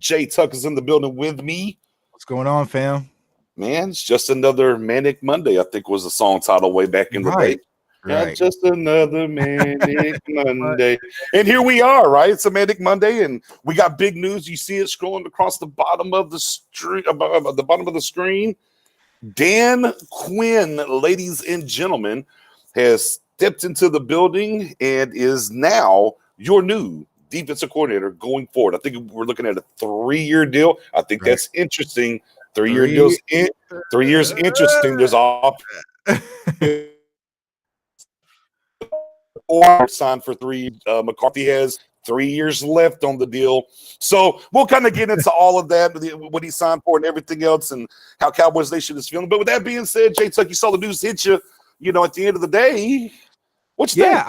Jay Tucker's in the building with me. What's going on, fam? Man, it's just another Manic Monday, I think was the song title way back in the day. Right. Just another Manic Monday. And here we are, right? It's a Manic Monday, and we got big news. You see it scrolling across the bottom of the screen. Dan Quinn, ladies and gentlemen, has stepped into the building and is now your new defensive coordinator going forward. I think we're looking at a 3-year deal. I think that's interesting. 3-year deals. 3 years interesting. There's off or signed for 3. McCarthy has 3 years left on the deal. So we'll kind of get into all of that, what he signed for and everything else, and how Cowboys Nation is feeling. But with that being said, Jay Tuck, you saw the news hit you, at the end of the day. What you think?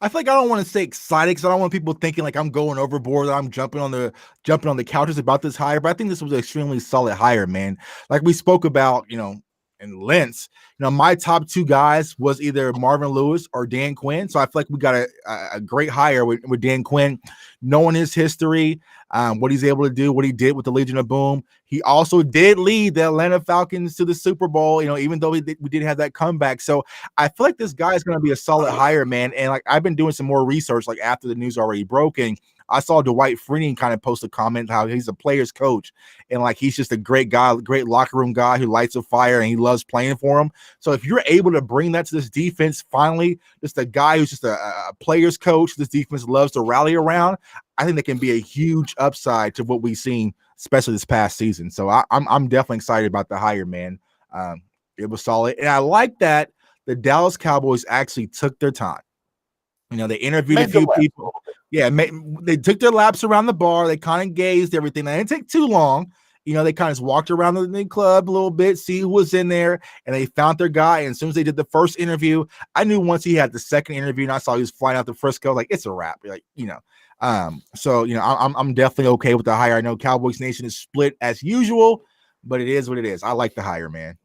I feel like I don't want to say excited because I don't want people thinking like I'm going overboard, that I'm jumping on the couches about this hire. But I think this was an extremely solid hire, man. Like we spoke about, in Lentz, my top 2 guys was either Marvin Lewis or Dan Quinn. So I feel like we got a great hire with Dan Quinn, knowing his history, what he's able to do, what he did with the Legion of Boom. He also did lead the Atlanta Falcons to the Super Bowl, even though we did have that comeback. So I feel like this guy is going to be a solid hire, man. And like I've been doing some more research, like after the news already broke, and I saw Dwight Freeney kind of post a comment how he's a player's coach and like he's just a great guy, great locker room guy who lights a fire and he loves playing for him. So if you're able to bring that to this defense, finally, just a guy who's just a player's coach this defense loves to rally around, I think that can be a huge upside to what we've seen, especially this past season. So I'm definitely excited about the hire, man. It was solid. And I like that the Dallas Cowboys actually took their time. They interviewed a few people. Yeah, they took their laps around the bar. They kind of gazed everything. They didn't take too long. They kind of walked around the club a little bit, see who was in there, and they found their guy. And as soon as they did the first interview, I knew once he had the second interview and I saw he was flying out to Frisco, like it's a wrap. So I'm definitely okay with the hire. I know Cowboys Nation is split as usual, but it is what it is. I like the hire, man.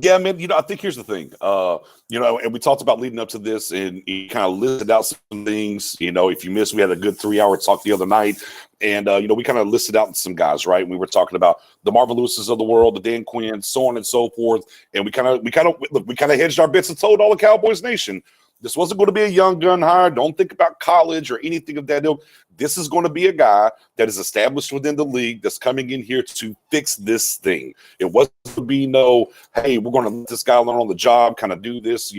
Yeah, man, I think here's the thing. And we talked about leading up to this, and you kind of listed out some things. If you missed, we had a good 3-hour talk the other night, and we kind of listed out some guys, right? We were talking about the Marvin Lewises of the world, the Dan Quinn, so on and so forth, and we kind of hedged our bets and told all the Cowboys Nation this wasn't going to be a young gun hire. Don't think about college or anything of that ilk. This is going to be a guy that is established within the league that's coming in here to fix this thing. It wasn't to be hey, we're going to let this guy learn on the job, kind of do this.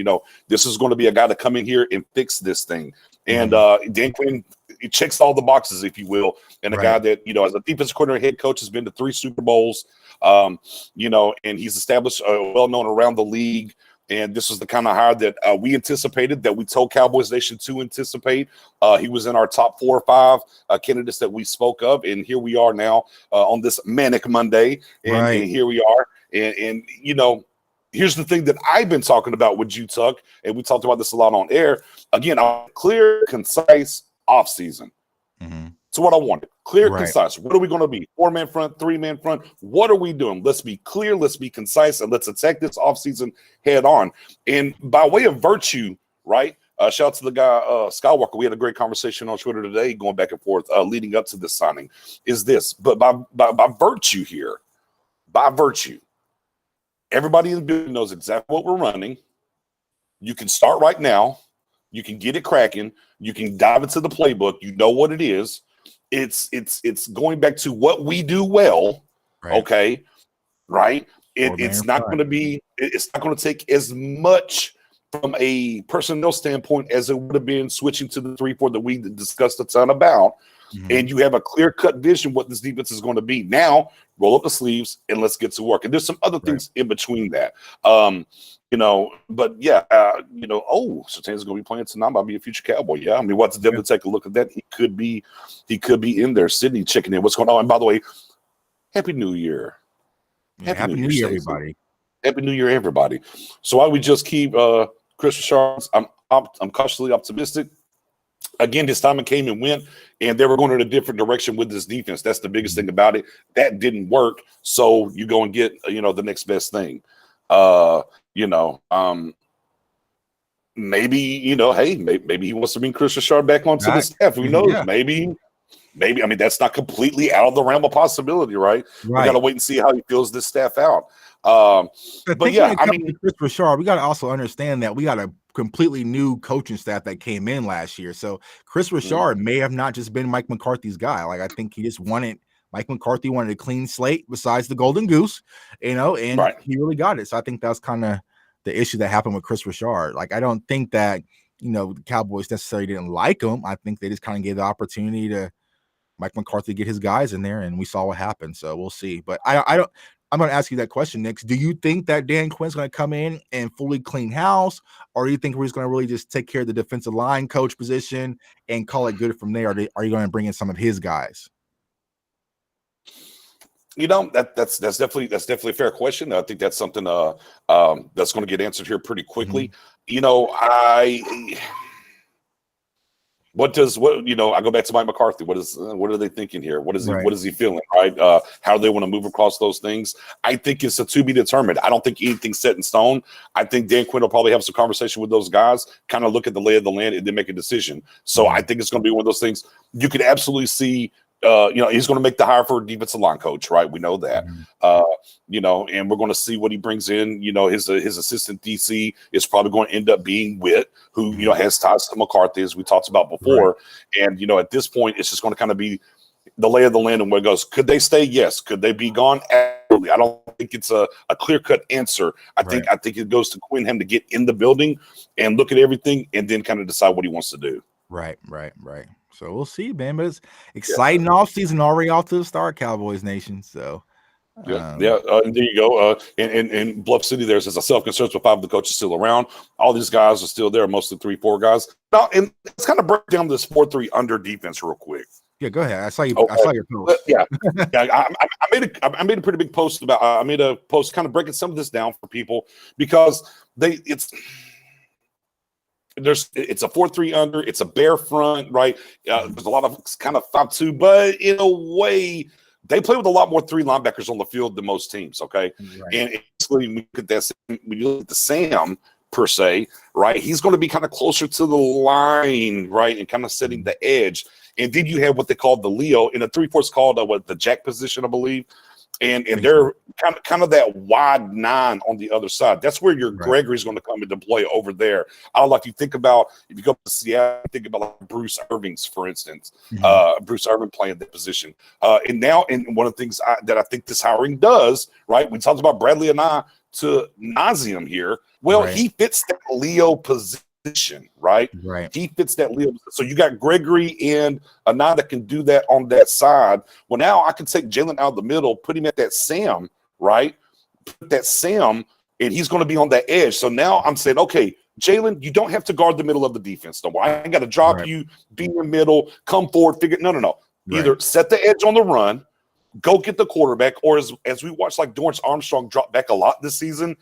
This is going to be a guy to come in here and fix this thing. And Dan Quinn, it checks all the boxes, if you will. And a guy that, as a defensive coordinator, head coach, has been to 3 Super Bowls, and he's established, well-known around the league. And this was the kind of hire that we anticipated, that we told Cowboys Nation to anticipate. He was in our top 4 or 5 candidates that we spoke of. And here we are now on this Manic Monday. And here we are. And here's the thing that I've been talking about with you, Tuck, and we talked about this a lot on air. Again, a clear, concise offseason. So what I wanted, clear, concise. What are we going to be? 4-man front, 3-man front. What are we doing? Let's be clear. Let's be concise, and let's attack this offseason head on. And by way of virtue, right? Shout out to the guy Skywalker. We had a great conversation on Twitter today, going back and forth, leading up to this signing. Is this? But by virtue here, everybody in the building knows exactly what we're running. You can start right now. You can get it cracking. You can dive into the playbook. You know what it is. It's going back to what we do well, okay, right? It's not going to take as much from a personnel standpoint as it would have been switching to the 3-4 that we discussed a ton about. And you have a clear-cut vision what this defense is going to be. Now, roll up the sleeves and let's get to work. And there's some other things in between that. But yeah, Surtain's going to be playing tonight. Might be a future Cowboy. Yeah, I mean, what's the devil to take a look at that? He could be in there. Sydney checking in. What's going on? And by the way, Happy New Year. Happy New Year, everybody. Happy New Year, everybody. So why we just keep Chris Richard? I'm cautiously optimistic. Again, this time it came and went, and they were going in a different direction with this defense. That's the biggest thing about it. That didn't work, so you go and get the next best thing. Maybe maybe he wants to bring Chris Richard back onto the staff. Who knows? Yeah. Maybe maybe, I mean, that's not completely out of the realm of possibility, right? We got to wait and see how he fills this staff out. But yeah, I mean, Chris Richard, we got to also understand that we got a completely new coaching staff that came in last year. So Chris Richard may have not just been Mike McCarthy's guy. Like, I think he just wanted Mike McCarthy wanted a clean slate besides the Golden Goose, and he really got it. So I think that's kind of the issue that happened with Chris Richard. Like, I don't think that, the Cowboys necessarily didn't like him. I think they just kind of gave the opportunity to Mike McCarthy get his guys in there, and we saw what happened. So we'll see. But I'm going to ask you that question, Nick. Do you think that Dan Quinn's going to come in and fully clean house, or do you think we're just going to really just take care of the defensive line coach position and call it good from there? Are you going to bring in some of his guys? That's definitely a fair question. I think that's something that's going to get answered here pretty quickly. I go back to Mike McCarthy. What are they thinking here? What is he feeling? Right? How do they want to move across those things? I think it's a to be determined. I don't think anything's set in stone. I think Dan Quinn will probably have some conversation with those guys, kind of look at the lay of the land, and then make a decision. So I think it's going to be one of those things. You could absolutely see. He's going to make the hire for a defensive line coach, right? We know that. And we're going to see what he brings in. His assistant DC is probably going to end up being Witt, who has ties to McCarthy, as we talked about before. And at this point, it's just going to kind of be the lay of the land and where it goes. Could they stay? Yes. Could they be gone? Absolutely. I don't think it's a clear-cut answer. I think it goes to Quinn him to get in the building and look at everything and then kind of decide what he wants to do. Right. So we'll see, man. But it's exciting offseason already off to the start, Cowboys Nation. So and there you go. In Bluff City, there's a self-concerns with 5 of the coaches still around. All these guys are still there, mostly 3-4 guys. Now, and let's kind of break down this 4-3 under defense real quick. Yeah, go ahead. I saw you. Okay. I saw your post. I made a pretty big post about. I made a post kind of breaking some of this down for people because it's a 4-3 under. It's a bare front, right? There's a lot of kind of 5-2, but in a way, they play with a lot more 3 linebackers on the field than most teams. Okay, and when you look at the Sam per se, right? He's going to be kind of closer to the line, right, and kind of setting the edge. And then you have what they call the Leo in a 3-4 is called the jack position, I believe. And they're kind of that wide 9 on the other side. That's where your Gregory's going to come into play over there. I don't like you think about if you go to Seattle, think about like Bruce Irving's, for instance. Bruce Irving playing that position. And one of the things that I think this hiring does, right? We talked about Bradley and I to nauseum here. Well, he fits that Leo position, right? He fits that Leo. So you got Gregory and Anand that can do that on that side. Well, now I can take Jalen out of the middle, put him at that Sam, right? Put that Sam, and he's going to be on that edge. So now I'm saying, okay, Jalen, you don't have to guard the middle of the defense. No more. I ain't got to drop you, be in the middle, come forward, figure. No. Either set the edge on the run, go get the quarterback, or as we watched, like Dorrance Armstrong drop back a lot this season.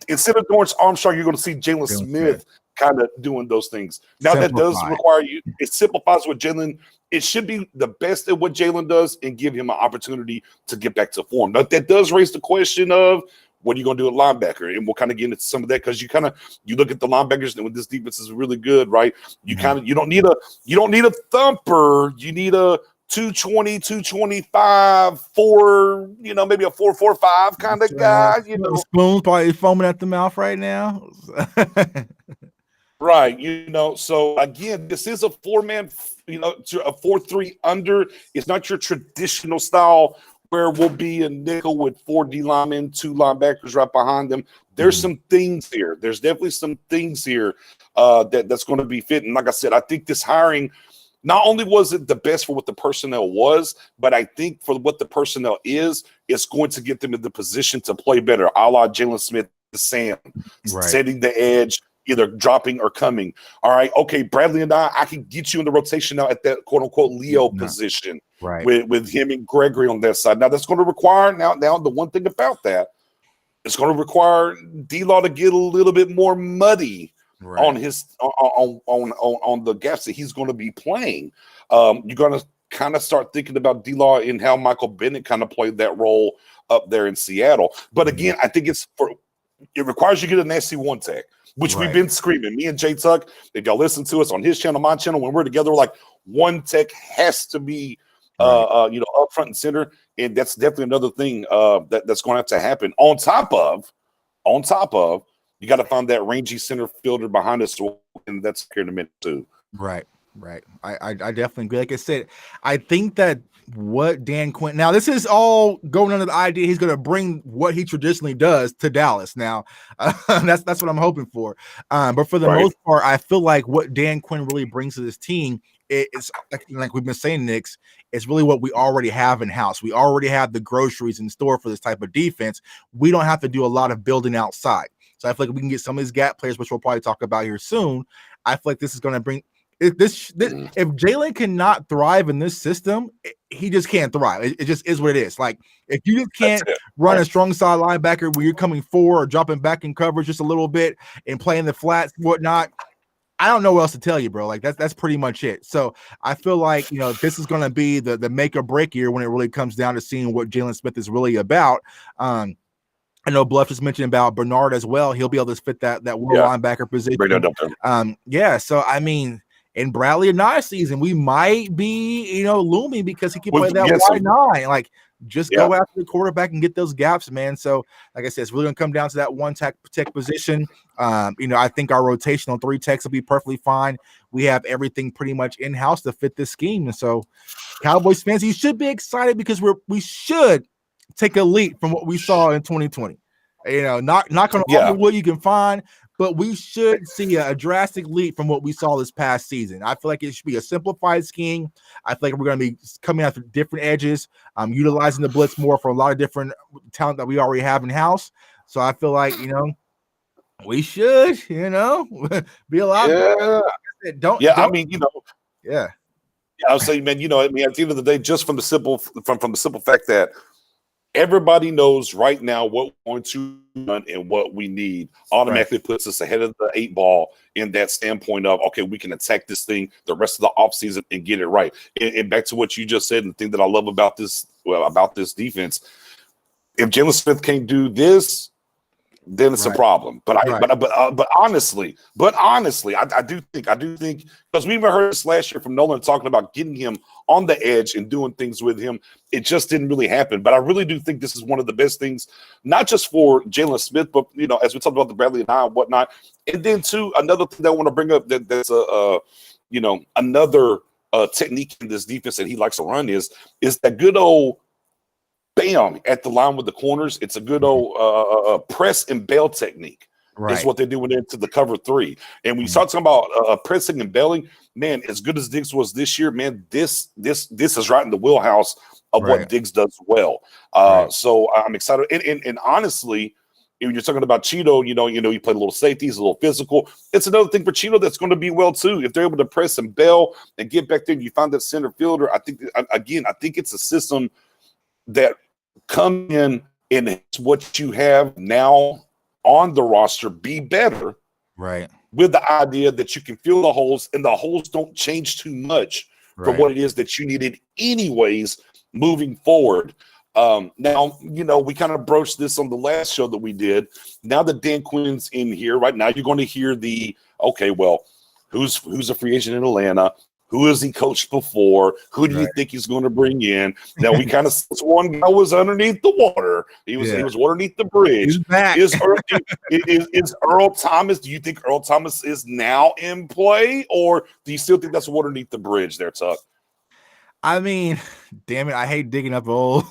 Instead of Dorrance Armstrong, you're going to see Jalen Smith kind of doing those things. Now that does require you. It simplifies what Jalen. It should be the best at what Jalen does and give him an opportunity to get back to form. Now that does raise the question of what are you going to do at linebacker, and we'll kind of get into some of that because you look at the linebackers and when this defense is really good, right? You don't need a thumper. You need a 220, 225, maybe a 4.45 kind of guy. Spoon's probably foaming at the mouth right now. Right. So again, this is a 4-man, a 4-3 under. It's not your traditional style where we'll be a nickel with 4 D linemen, 2 linebackers right behind them. There's some things here. There's definitely some things here that's going to be fitting. Like I said, I think this hiring, not only was it the best for what the personnel was, but I think for what the personnel is, it's going to get them in the position to play better, a la Jalen Smith, Sam, setting the edge, either dropping or coming. All right, okay, Bradley and I can get you in the rotation now at that quote-unquote Leo position with him and Gregory on that side. Now, that's going to require, now the one thing about that, it's going to require D-Law to get a little bit more muddy on his on the gaps that he's going to be playing. You're going to kind of start thinking about D-Law and how Michael Bennett kind of played that role up there in Seattle. But again, I think it requires you to get a nasty one tech, which we've been screaming. Me and Jay Tuck, if y'all listen to us on his channel, my channel, when we're together, we're like, one tech has to be Right. Up front and center, and that's definitely another thing that's going to have to happen. On top of, you got to find that rangy center fielder behind us, and that's here in a minute too. Right. I definitely agree. Like I said, I think that what Dan Quinn, now this is all going under the idea he's going to bring what he traditionally does to Dallas. Now, that's what I'm hoping for. But for the most part, I feel like what Dan Quinn really brings to this team is like we've been saying, Knicks, it's really what we already have in house. We already have the groceries in store for this type of defense. We don't have to do a lot of building outside. So I feel like we can get some of these gap players, which we'll probably talk about here soon. I feel like this is going to bring if Jalen cannot thrive in this system, he just can't thrive. It just is what it is. Like if you just can't run a strong side linebacker where you're coming forward or dropping back in coverage just a little bit and playing the flats, whatnot, I don't know what else to tell you, bro. Like that's pretty much it. So I feel like this is going to be the make or break year when it really comes down to seeing what Jalen Smith is really about. I know Bluff just mentioned about Bernard as well. He'll be able to fit that world linebacker position. So I mean. In Bradley and Nye season, we might be, looming because he can play that wide nine. Like, just go after the quarterback and get those gaps, man. So, like I said, it's really going to come down to that one tech position. I think our rotational 3 techs will be perfectly fine. We have everything pretty much in-house to fit this scheme. And so, Cowboys fans, you should be excited because we should take a leap from what we saw in 2020. Not on all the wood you can find, but we should see a drastic leap from what we saw this past season. I feel like it should be a simplified scheme. I feel like we're going to be coming after different edges, utilizing the blitz more for a lot of different talent that we already have in house. So I feel like we should be a lot better. I was saying, man, at the end of the day, just from the simple fact that everybody knows right now what we're going to run and what we need automatically puts us ahead of the 8 ball in that standpoint of, okay, we can attack this thing the rest of the offseason and get it right. And back to what you just said, and the thing that I love about this defense, if Jalen Smith can't do this, then it's a problem. But honestly, I do think because we even heard this last year from Nolan talking about getting him on the edge and doing things with him. It just didn't really happen. But I really do think this is one of the best things, not just for Jalen Smith, but as we talked about the Bradley and I and whatnot. And then too, another thing that I want to bring up that's another technique in this defense that he likes to run is that good old bam at the line with the corners. It's a good old press and bail technique. Is what they're doing into the cover 3. And when you start talking about pressing and bailing, man, as good as Diggs was this year, man, this is right in the wheelhouse of what Diggs does well. So I'm excited. And honestly, when you're talking about Cheeto, he played a little safety, he's a little physical. It's another thing for Cheeto that's going to be well too. If they're able to press and bail and get back there, and you find that center fielder. I think it's a system that come in and what you have now on the roster be better, with the idea that you can fill the holes and the holes don't change too much from what it is that you needed anyways moving forward. Now, we kind of broached this on the last show that we did. Now that Dan Quinn's in here right now, you're going to hear who's a free agent in Atlanta? Who has he coached before? Who do you think he's going to bring in? Now we kind of one guy was underneath the water. He was underneath the bridge. Is Earl Thomas? Do you think Earl Thomas is now in play, or do you still think that's underneath the bridge there, Tuck? I mean, damn it, I hate digging up the old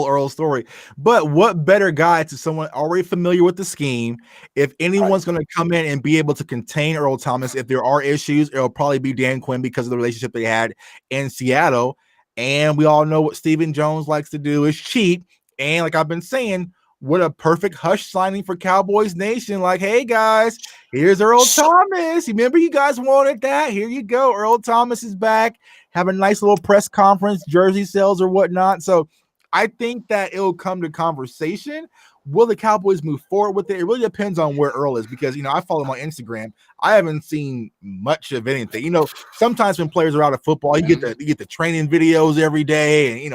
Earl story. But what better guy to someone already familiar with the scheme? If anyone's going to come in and be able to contain Earl Thomas, if there are issues, it'll probably be Dan Quinn because of the relationship they had in Seattle. And we all know what Stephen Jones likes to do is cheat. And like I've been saying, what a perfect hush signing for Cowboys Nation. Like, hey, guys, here's Earl Thomas. Remember you guys wanted that? Here you go. Earl Thomas is back. Have a nice little press conference, jersey sales or whatnot. So I think that it'll come to conversation. Will the Cowboys move forward with it? It really depends on where Earl is because, I follow him on Instagram. I haven't seen much of anything. Sometimes when players are out of football, you get the training videos every day. And,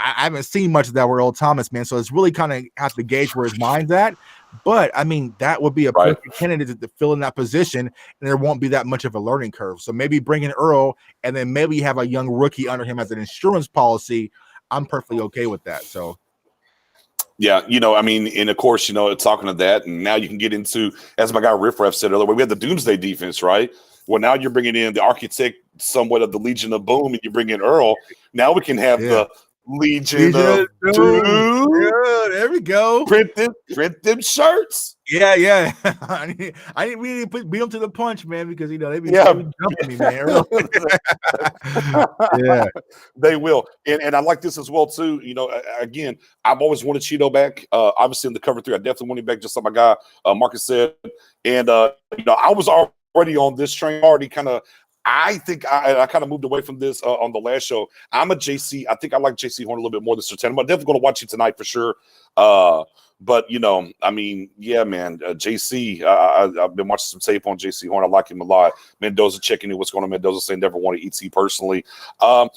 I haven't seen much of that with Earl Thomas, man. So it's really kind of have to gauge where his mind's at. But I mean, that would be a Right. perfect candidate to fill in that position, and there won't be that much of a learning curve. So maybe bring in Earl, and then maybe have a young rookie under him as an insurance policy. I'm perfectly okay with that. So Yeah, I mean, and of course, talking to that, and now you can get into, as my guy Riff Raff said earlier, we had the Doomsday defense, right? Well, now you're bringing in the architect, somewhat of the Legion of Boom, and you bring in Earl. Now we can have the Legion of Doom. Yeah, there we go. Print them shirts. Yeah. We need to beat them to the punch, man, because they be jumping me, man. Yeah, they will, and I like this as well too. Again, I've always wanted Cheeto back. Obviously in the cover 3, I definitely want him back, just like my guy Marcus said. And I was already on this train. Already kind of. I think I kind of moved away from this on the last show. I'm a JC. I think I like JC Horn a little bit more than Sertan. I'm definitely going to watch it tonight for sure. But I mean, yeah, man, JC. I've been watching some tape on JC Horn. I like him a lot. Mendoza checking in what's going on. Mendoza saying never wanted ET personally. I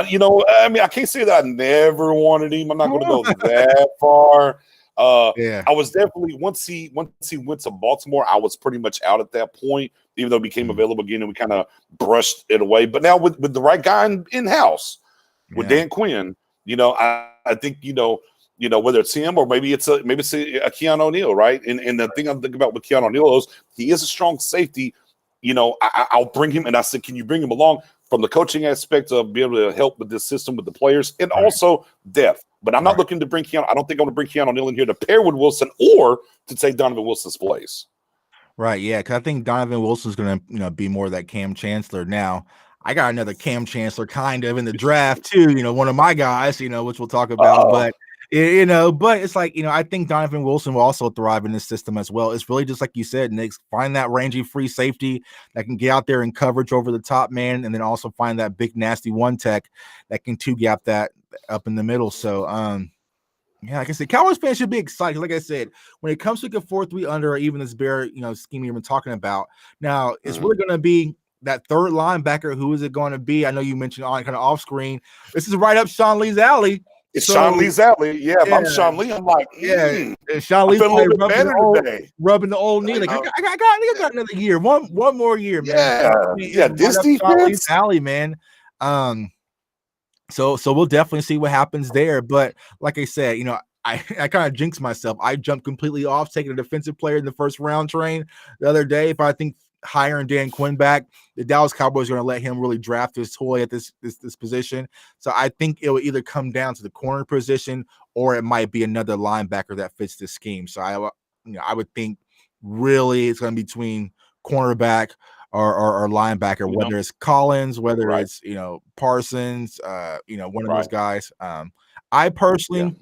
mean, I can't say that I never wanted him. I'm not going to go that far. I was definitely once he went to Baltimore, I was pretty much out at that point, even though it became available again, and we kind of brushed it away. But now with the right guy in house, with Dan Quinn, I think whether it's him or maybe it's a Keanu O'Neal, right? And the thing I'm thinking about with Keanu O'Neal is he is a strong safety. I'll bring him, and I said, can you bring him along from the coaching aspect of being able to help with this system with the players and also depth. But I'm not looking to bring Keanu. I don't think I'm going to bring Keanu O'Neal in here to pair with Wilson or to take Donovan Wilson's place. Right, yeah, because I think Donovan Wilson's going to be more of that Cam Chancellor. Now, I got another Cam Chancellor kind of in the draft too. One of my guys, which we'll talk about. But but it's like, I think Donovan Wilson will also thrive in this system as well. It's really just like you said, Nick, find that rangy free safety that can get out there in coverage over the top man, and then also find that big nasty one tech that can two gap that up in the middle. So yeah, like I said, Cowboys fans should be excited. Like I said, when it comes to a 4-3 under or even this bear, scheme you've been talking about, now it's really going to be that third linebacker. Who is it going to be? I know you mentioned on kind of off screen. This is right up Sean Lee's alley. It's Sean Lee's alley. Yeah, if I'm Sean Lee, I'm like, Sean Lee's rubbing the old knee. I Like, I got another year, one more year, man. This defense, Sean Lee's alley, man. So we'll definitely see what happens there. But like I said, I kind of jinxed myself. I jumped completely off taking a defensive player in the first round train the other day. If I think hiring Dan Quinn back, the Dallas Cowboys are going to let him really draft his toy at this position. So I think it will either come down to the corner position or it might be another linebacker that fits this scheme. So I would think really it's going to be between cornerback or linebacker, whether it's Collins, whether it's Parsons, one of those guys. I personally,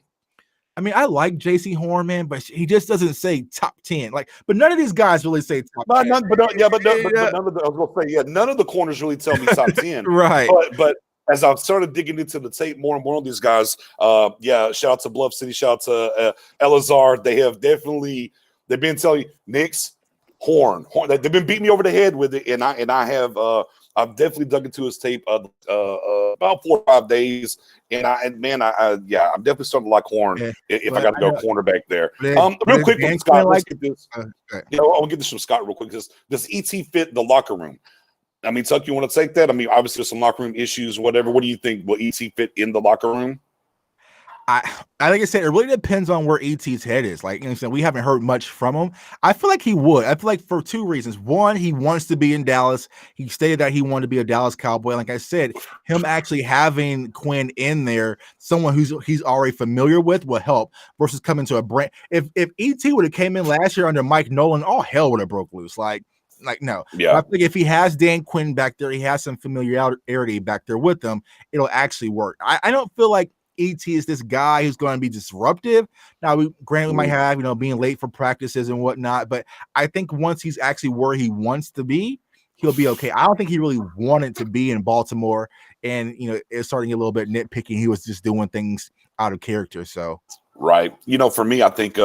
I mean, I like JC Horn, man, but he just doesn't say top 10. But none of these guys really say top 10. None of the corners really tell me top 10. Right. But as I've started digging into the tape more and more on these guys, shout out to Bluff City, shout out to Elazar. They've been telling you, Knicks, Horn. They've been beating me over the head with it, and I have I've definitely dug into his tape about 4 or 5 days, and I'm definitely starting to like Horn if I got to go cornerback there. Real quick, Scott, let's get this. I'll get this from Scott real quick. Does ET fit the locker room? I mean, Tuck, you want to take that? I mean, obviously there's some locker room issues, whatever. What do you think? Will ET fit in the locker room? I like I said, it really depends on where ET's head is. Like, we haven't heard much from him. I feel like he would. I feel like for 2 reasons. One, he wants to be in Dallas. He stated that he wanted to be a Dallas Cowboy. Like I said, him actually having Quinn in there, someone he's already familiar with, will help versus coming to a brand. If ET would have came in last year under Mike Nolan, all hell would have broke loose. Like no. Yeah. I think if he has Dan Quinn back there, he has some familiarity back there with him, it'll actually work. I don't feel like ET is this guy who's going to be disruptive. Now, we might have, being late for practices and whatnot, but I think once he's actually where he wants to be, he'll be okay. I don't think he really wanted to be in Baltimore, and it's starting a little bit nitpicking. He was just doing things out of character. So, right. For me, I think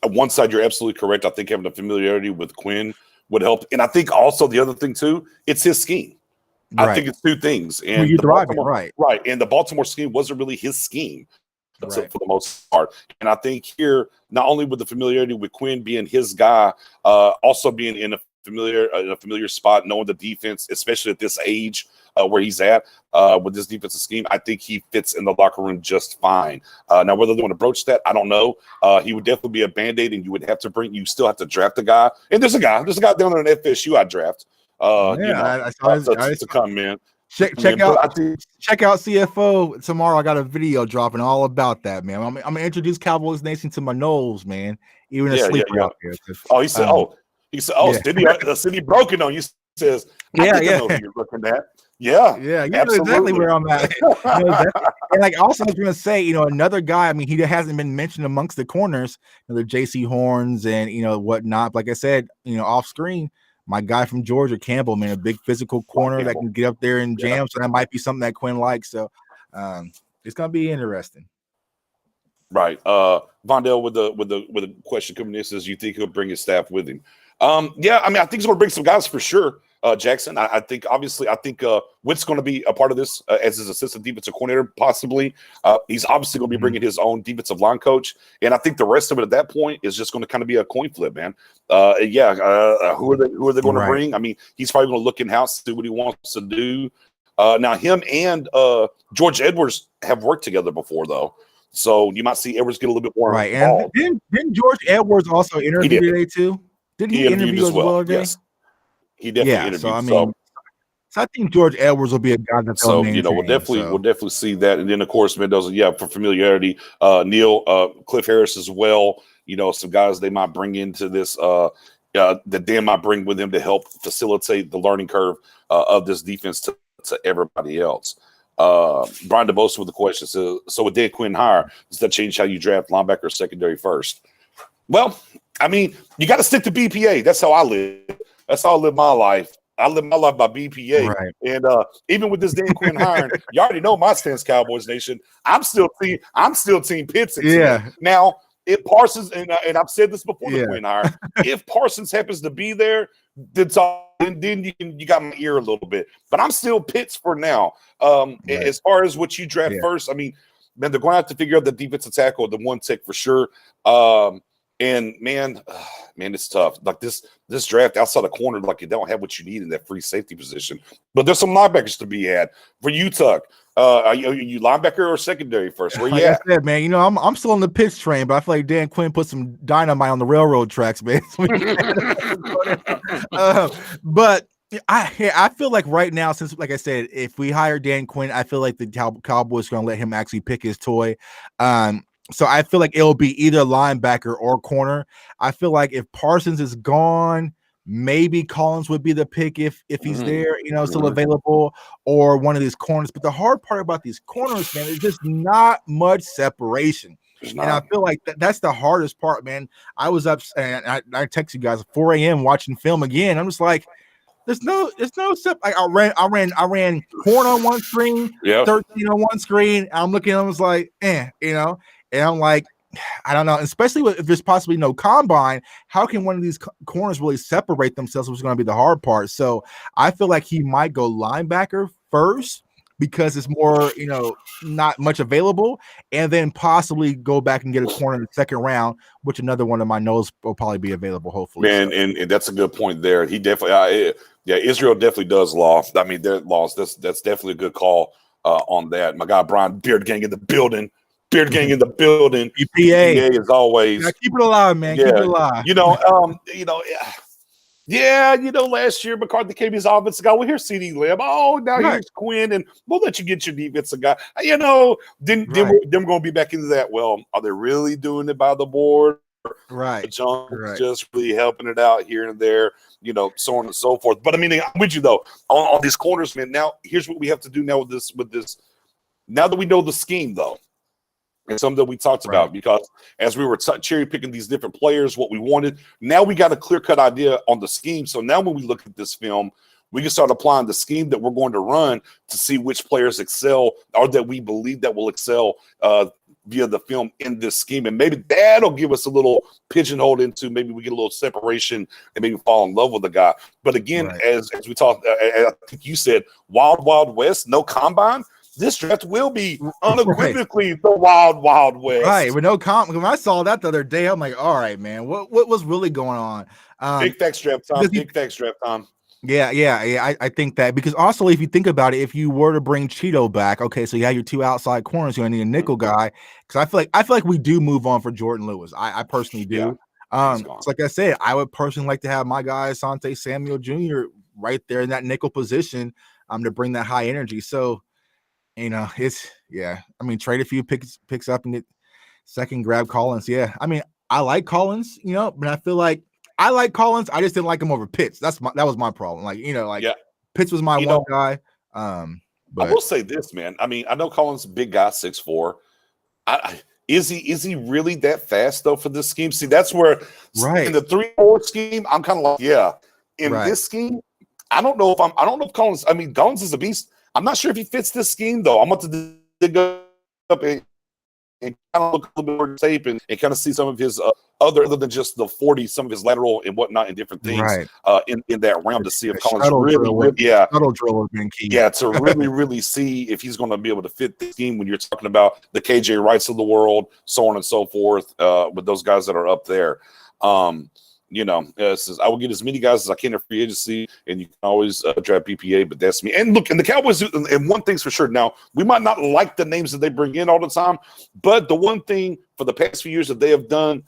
one side you're absolutely correct. I think having a familiarity with Quinn would help, and I think also the other thing too, it's his scheme. I think it's 2 things. And you're driving, right. And the Baltimore scheme wasn't really his scheme. Right. for the most part. And I think here, not only with the familiarity with Quinn being his guy, also being in a familiar spot, knowing the defense, especially at this age where he's at with this defensive scheme, I think he fits in the locker room just fine. Now, whether they want to broach that, I don't know. He would definitely be a Band-Aid, and you still have to draft a guy. And there's a guy down there in FSU I draft. I saw to come in. Check out CFO tomorrow. I got a video dropping all about that, man. I'm gonna introduce Cowboys Nation to my Knowles, man. Even a sleeper out there. He City broken on you. Says, I know who you're looking at. Yeah, you know exactly where I'm at. And like also I was gonna say, another guy. I mean, he hasn't been mentioned amongst the corners, the JC Horns and whatnot. Like I said, off screen. My guy from Georgia, Campbell, man, a big physical corner that can get up there and jam. So that might be something that Quinn likes. So it's gonna be interesting. Right. Vondell with the question coming in says, you think he'll bring his staff with him? I mean, I think he's gonna bring some guys for sure. Jackson, I think Witt's going to be a part of this as his assistant defensive coordinator, possibly. He's obviously going to be bringing his own defensive line coach, and I think the rest of it at that point is just going to kind of be a coin flip, man. Who are they going to bring? I mean, he's probably going to look in house, see what he wants to do. Now, him and George Edwards have worked together before, though, so you might see Edwards get a little bit more involved. And didn't George Edwards also interview today too? Did he interview as well today? Yes. He definitely interviewed. So I mean, so I think George Edwards will be a guy that's we'll definitely see that, and then of course Mendoza, for familiarity, Neil, Cliff Harris as well. Some guys they might bring into this that Dan might bring with him to help facilitate the learning curve of this defense to everybody else. Brian DeBosa with the question says, so with Dan Quinn hire, does that change how you draft linebacker secondary first? Well, I mean, you got to stick to BPA. That's how I live. That's how I live my life. I live my life by BPA. Right. And even with this Dan Quinn hiring, you already know my stance, Cowboys Nation. I'm still team Pitts. Now, if Parsons and I've said this before the Quinn hire, if Parsons happens to be there, then you got my ear a little bit. But I'm still Pitts for now. As far as what you draft first, I mean, man, they're going to have to figure out the defensive tackle, the one tech for sure. And man, it's tough. Like this draft outside the corner, like you don't have what you need in that free safety position. But there's some linebackers to be had for you, Tuck. Are you linebacker or secondary first? Where you at? I said, man, I'm still on the pitch train, but I feel like Dan Quinn put some dynamite on the railroad tracks, man. But I feel like right now, since like I said, if we hire Dan Quinn, I feel like the Cowboys are going to let him actually pick his toy. So I feel like it'll be either linebacker or corner. I feel like if Parsons is gone, maybe Collins would be the pick if he's there, still available, or one of these corners. But the hard part about these corners, man, is just not much separation. And I feel like that's the hardest part, man. I was up and I text you guys at 4 a.m. watching film again. I'm just like, there's no step. Like I ran corn on one screen, 13 on one screen. I'm looking, I was like, and I'm like, I don't know, especially if there's possibly no combine, how can one of these corners really separate themselves, which is going to be the hard part? So I feel like he might go linebacker first because it's more, not much available, and then possibly go back and get a corner in the second round, which another one of my nose will probably be available, hopefully. Man, and that's a good point there. He definitely, Israel definitely does lost. I mean, they're lost. That's definitely a good call on that. My guy Brian, Beard Gang in the building. EPA as always. Keep it alive, man. Keep it alive. Last year McCarthy came his offensive guy. Well, here's CD Lamb. Oh, now here's Quinn, and we'll let you get your defensive guy. Then we're going to be back into that. Well, are they really doing it by the board? Right. Just really helping it out here and there, so on and so forth. But I mean, I'm with you though on these corners, man. Now, here's what we have to do now with this. Now that we know the scheme, though. And something that we talked about, because as we were cherry picking these different players, what we wanted, now we got a clear-cut idea on the scheme. So now when we look at this film, we can start applying the scheme that we're going to run to see which players excel or that we believe that will excel via the film in this scheme. And maybe that'll give us a little pigeonhole into, maybe we get a little separation and maybe fall in love with the guy. But again, as we talked, I think you said Wild Wild West, no combine. this draft will be Right. unequivocally the wild, wild west. Right. With no comment. When I saw that the other day, I'm like, all right, man, what was really going on? Big facts draft time. Because Big facts draft time. yeah. I think that because also if you think about it, if you were to bring Cheeto back, okay, so you have your two outside corners, you're gonna need a nickel guy. Because I feel like we do move on for Jordan Lewis. I personally Yeah, do. he's gone. So like I said, I would personally like to have my guy Asante Samuel Jr. right there in that nickel position, to bring that high energy. So it's I mean, trade a few picks up and get second grab Collins. Yeah, I mean, I like Collins, but I feel like I like Collins. I just didn't like him over Pitts. That was my problem. Like, Yeah, Pitts was my one guy. I But will say this, man. I mean, I know Collins, big guy, 6'4". Is he really that fast though for this scheme? See, that's where in the 3-4 scheme, I'm kind of like, yeah. In this scheme, I don't know if Collins. I mean, Collins is a beast. I'm not sure if he fits this scheme though. I'm about to dig up and kind of look a little bit more tape and kind of see some of his other than just the 40, some of his lateral and whatnot and different things in that round to see if Collins shuttle drill has been key. Yeah, to really see if he's going to be able to fit the scheme when you're talking about the KJ Wrights of the world, so on and so forth, with those guys that are up there. It says I will get as many guys as I can in free agency, and you can always draft BPA, but that's me. And look, and the Cowboys, and one thing's for sure. Now, we might not like the names that they bring in all the time, but the one thing for the past few years that they have done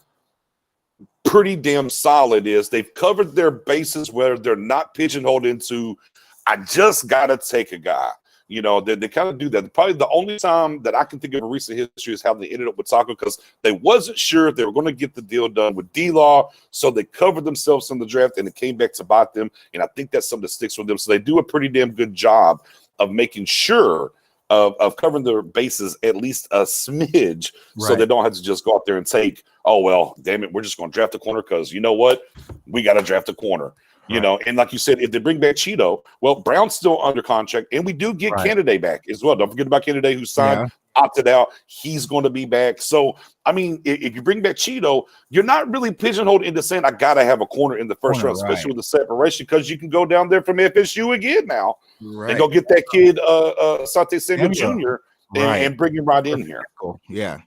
pretty damn solid is they've covered their bases where they're not pigeonholed into, I just got to take a guy. They kind of do that. Probably the only time that I can think of in recent history is how they ended up with Taco, because they wasn't sure if they were going to get the deal done with D-Law, so they covered themselves in the draft, and it came back to bite them, and I think that's something that sticks with them. So they do a pretty damn good job of making sure of covering their bases at least a smidge, so they don't have to just go out there and take, oh, well, damn it, we're just going to draft a corner because you know what? We got to draft a corner. And like you said, if they bring back Cheeto, well, Brown's still under contract, and we do get Kennedy back as well. Don't forget about Kennedy, who signed, opted out. He's going to be back. So, I mean, if you bring back Cheeto, you're not really pigeonholed into saying, I got to have a corner in the first round, especially with the separation, because you can go down there from FSU again now and go get that kid, Asante Samuel Jr., and bring him right in here. Cool. Yeah,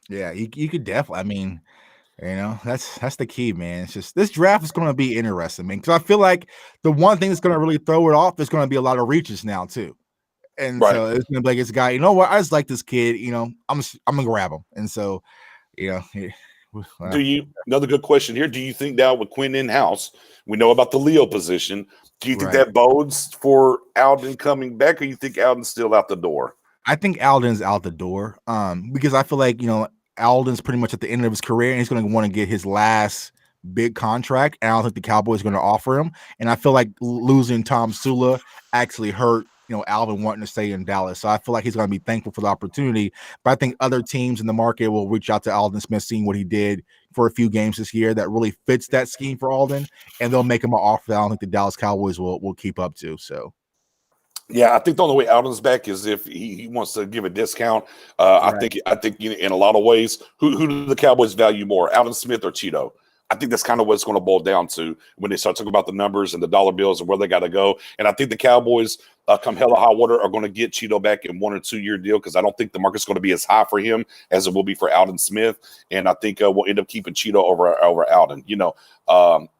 you could definitely, I mean, that's the key, man. It's just this draft is going to be interesting, man, because I feel like the one thing that's going to really throw it off is going to be a lot of reaches now too, and so it's going to be like this guy. You know what? I just like this kid. I'm gonna grab him, and so Another good question here? Do you think now with Quinn in house, we know about the Leo position? Do you think that bodes for Alden coming back, or you think Alden's still out the door? I think Alden's out the door, because I feel like Alden's pretty much at the end of his career, and he's going to want to get his last big contract. And I don't think the Cowboys are going to offer him. And I feel like losing Tom Sula actually hurt, Alvin wanting to stay in Dallas. So I feel like he's going to be thankful for the opportunity. But I think other teams in the market will reach out to Alden Smith, seeing what he did for a few games this year that really fits that scheme for Alden, and they'll make him an offer that I don't think the Dallas Cowboys will keep up to. So. Yeah, I think the only way Alden's back is if he wants to give a discount. I think in a lot of ways, who do the Cowboys value more, Alden Smith or Cheeto? I think that's kind of what it's going to boil down to when they start talking about the numbers and the dollar bills and where they got to go. And I think the Cowboys, come hell or high water, are going to get Cheeto back in 1 or 2 year deal, because I don't think the market's going to be as high for him as it will be for Alden Smith. And I think we'll end up keeping Cheeto over Alden.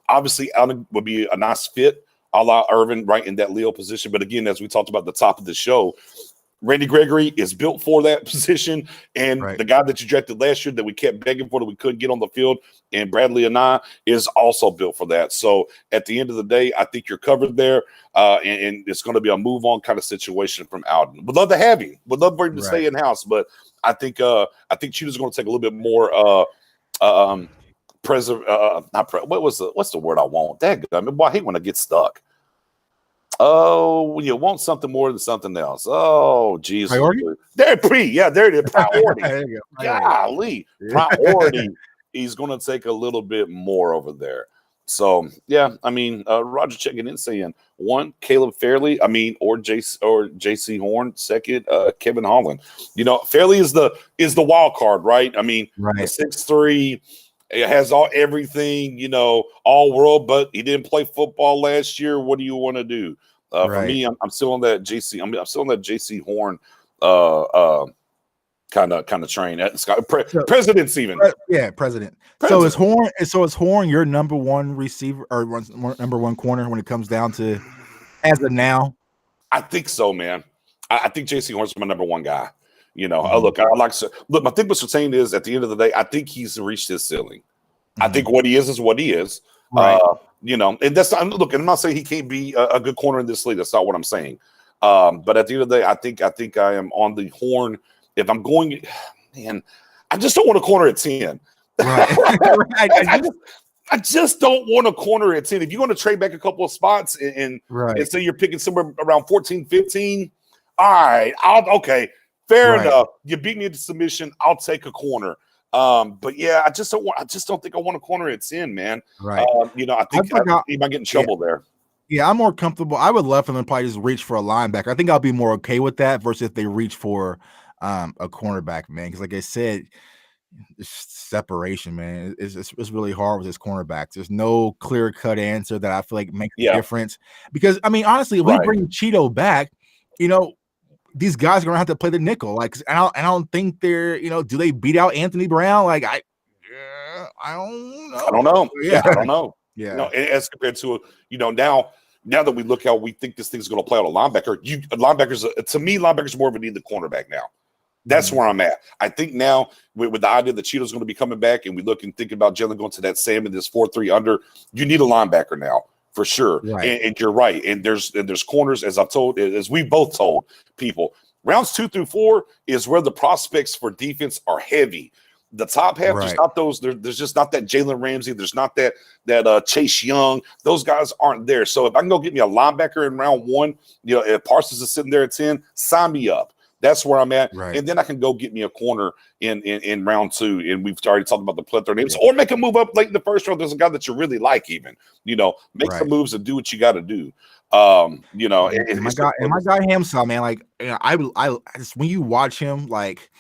Obviously Alden would be a nice fit, a la Irvin, right in that Leo position. But again, as we talked about at the top of the show, Randy Gregory is built for that position. And the guy that you drafted last year that we kept begging for that we couldn't get on the field, and Bradley Anai, is also built for that. So at the end of the day, I think you're covered there. And it's going to be a move on kind of situation from Alden. Would love to have him. Would love for him to stay in house. But I think Cheetah's going to take a little bit more what's the word I want? I hate when I get stuck. Oh, you want something more than something else. Oh, Jesus. Priority? There it is. Priority. There you go. Golly. Priority. He's going to take a little bit more over there. So, yeah, I mean, Roger checking in saying, 1, Caleb Fairley, or JC Horn, 2nd, Kevin Holland. Fairley is the wild card, right? The 6'3", it has everything, all world, but he didn't play football last year. What do you want to do? For me, I'm still on that JC. I'm still on that JC Horn kind of train. So, President's even. President. So is Horn your number one receiver or number one corner when it comes down to as of now? I think so, man. I think JC Horn's my number one guy. Mhm. Look, my thing with Surtain is at the end of the day, I think he's reached his ceiling. I Mhm. think what he is what he is. Right. And that's not, look, and I'm not saying he can't be a good corner in this league. That's not what I'm saying. But at the end of the day, I think I am on the Horn. If I'm going, man, I just don't want a corner at 10. Right. Right. I just don't want a corner at 10. If you're going to trade back a couple of spots and say you're picking somewhere around 14, 15, all right, okay, fair enough. You beat me into submission. I'll take a corner. But yeah, I just don't think I want a corner at 10, man. Right. I think he might get in trouble there. Yeah, I'm more comfortable. I would love for them to probably just reach for a linebacker. I think I'll be more okay with that versus if they reach for a cornerback, man. Because like I said, separation, man. It's really hard with this cornerbacks. There's no clear cut answer that I feel like makes a difference. Because I mean, honestly, if we bring Cheeto back, these guys are gonna have to play the nickel. Like, I don't think they're, do they beat out Anthony Brown? Like, I don't know. I don't know. Yeah, I don't know. Yeah. As compared to now that we look how we think this thing's going to play out a linebacker, to me, linebackers more of a need the cornerback now. That's where I'm at. I think now with the idea that Cheeto's going to be coming back and we look and think about Jalen going to that Sam in this 4-3 under, you need a linebacker now for sure. Right. And you're right. And there's corners, as we both told people, rounds 2 through 4 is where the prospects for defense are heavy. The top half, there's not those. There's just not that Jalen Ramsey. There's not that Chase Young. Those guys aren't there. So if I can go get me a linebacker in round 1, if Parsons is sitting there at 10, sign me up. That's where I'm at. Right. And then I can go get me a corner in round 2. And we've already talked about the plethora of names. Or make a move up late in the first round. There's a guy that you really like even. Make some moves and do what you got to do. And my guy Hamsah, man, like, I just, when you watch him, like,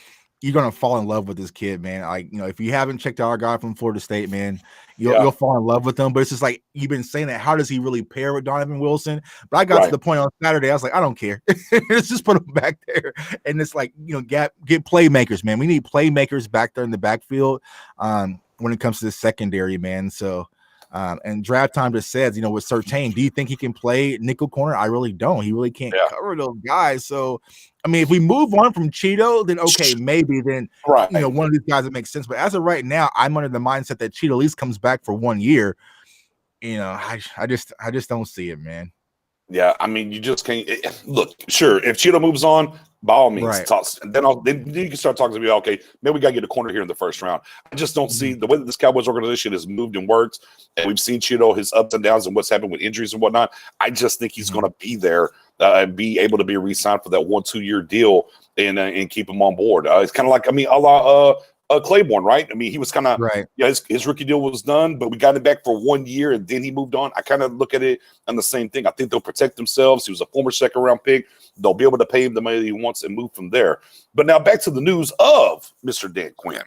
you're gonna fall in love with this kid, man. Like, if you haven't checked out our guy from Florida State, man, you'll fall in love with him. But it's just like you've been saying that. How does he really pair with Donovan Wilson? But I got to the point on Saturday, I was like, I don't care. Let's just put him back there. And it's like, get playmakers, man. We need playmakers back there in the backfield when it comes to the secondary, man. So and draft time just says, with Surtain, do you think he can play nickel corner? I really don't. He really can't cover those guys. So I mean, if we move on from Cheeto, then okay, maybe then one of these guys that makes sense. But as of right now, I'm under the mindset that Cheeto at least comes back for 1 year. I just don't see it, man. Yeah, I mean, you just can't look. Sure, if Cheeto moves on, by all means, then you can start talking to me. Okay, maybe we got to get a corner here in the first round. I just don't see the way that this Cowboys organization has moved and worked, and we've seen Cheeto, his ups and downs and what's happened with injuries and whatnot. I just think he's going to be there and be able to be re-signed for that 1-2 year deal and keep him on board. It's kind of like, a la Claiborne, right? I mean, he was kind of his rookie deal was done, but we got him back for 1 year and then he moved on. I kind of look at it on the same thing. I think they'll protect themselves. He was a former second round pick. They'll be able to pay him the money he wants and move from there. But now back to the news of Mr. Dan Quinn.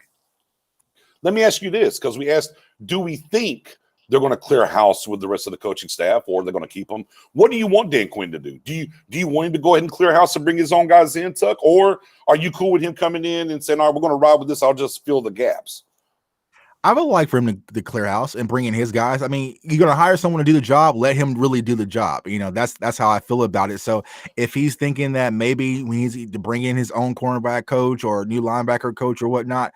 Let me ask you this, because we asked, do we think they're going to clear house with the rest of the coaching staff, or they're going to keep him? What do you want Dan Quinn to do? Do you want him to go ahead and clear house and bring his own guys in, Tuck? Or are you cool with him coming in and saying, all right, we're going to ride with this, I'll just fill the gaps? I would like for him to clear house and bring in his guys. I mean, you're going to hire someone to do the job, let him really do the job. That's how I feel about it. So if he's thinking that maybe we need to bring in his own cornerback coach or new linebacker coach or whatnot,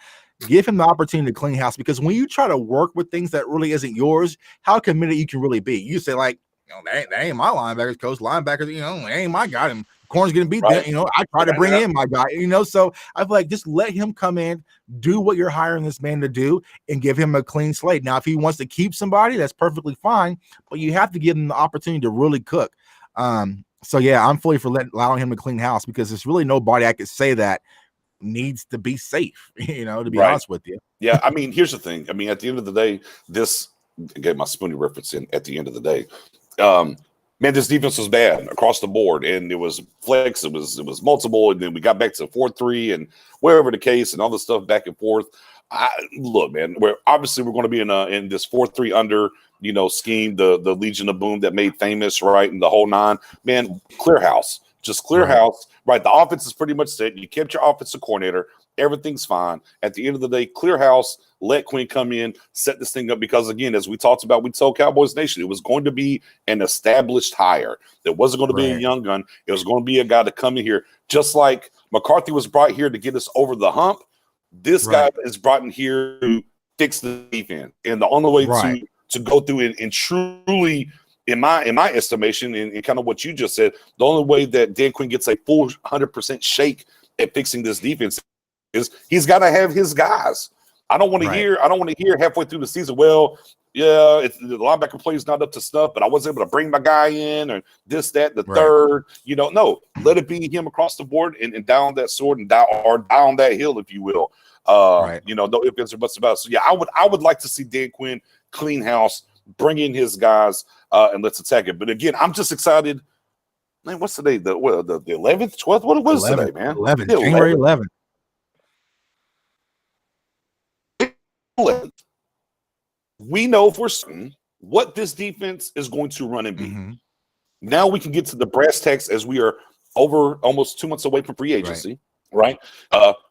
give him the opportunity to clean house, because when you try to work with things that really isn't yours, how committed you can really be. You say, like, that ain't my linebackers coach. Linebackers, that ain't my guy. And corner's gonna beat them. I try to bring in my guy. So I feel like just let him come in, do what you're hiring this man to do, and give him a clean slate. Now, if he wants to keep somebody, that's perfectly fine, but you have to give him the opportunity to really cook. So yeah, I'm fully for allowing him to clean house, because there's really nobody I could say that needs to be safe, to be honest with you. Yeah, I mean, here's the thing. I mean, at the end of the day, I gave my Spoonie reference in at the end of the day. Man, this defense was bad across the board, and it was flex, it was multiple, and then we got back to 4-3 and wherever the case and all the stuff back and forth. Look, man, we're going to be in this 4-3 under, scheme, the Legion of Boom that made famous, right, and the whole nine. Man, clear house. Just clear Right. house, right? The offense is pretty much set. You kept your offensive coordinator. Everything's fine. At the end of the day, clear house, let Quinn come in, set this thing up. Because, again, as we talked about, we told Cowboys Nation, it was going to be an established hire. There wasn't going to be a Right. young gun. It was going to be a guy to come in here. Just like McCarthy was brought here to get us over the hump, this Right. guy is brought in here to fix the defense. And the only way Right. to go through it and truly – in my estimation, and kind of what you just said, the only way that Dan Quinn gets a full 100% shake at fixing this defense is he's got to have his guys. I don't want to hear halfway through the season, well, yeah, the linebacker play is not up to snuff, but I wasn't able to bring my guy in or this, that, the third. No, let it be him across the board and down that sword and down that hill, if you will. No ifs, ands, or buts about it. So yeah, I would like to see Dan Quinn clean house, bring in his guys, and let's attack it. But again, I'm just excited. Man, what's today? The 11th, 12th? What was today, man? 11th, January 11th. 11th. We know for certain what this defense is going to run and be. Mm-hmm. Now we can get to the brass tacks as we are over almost 2 months away from free agency, right?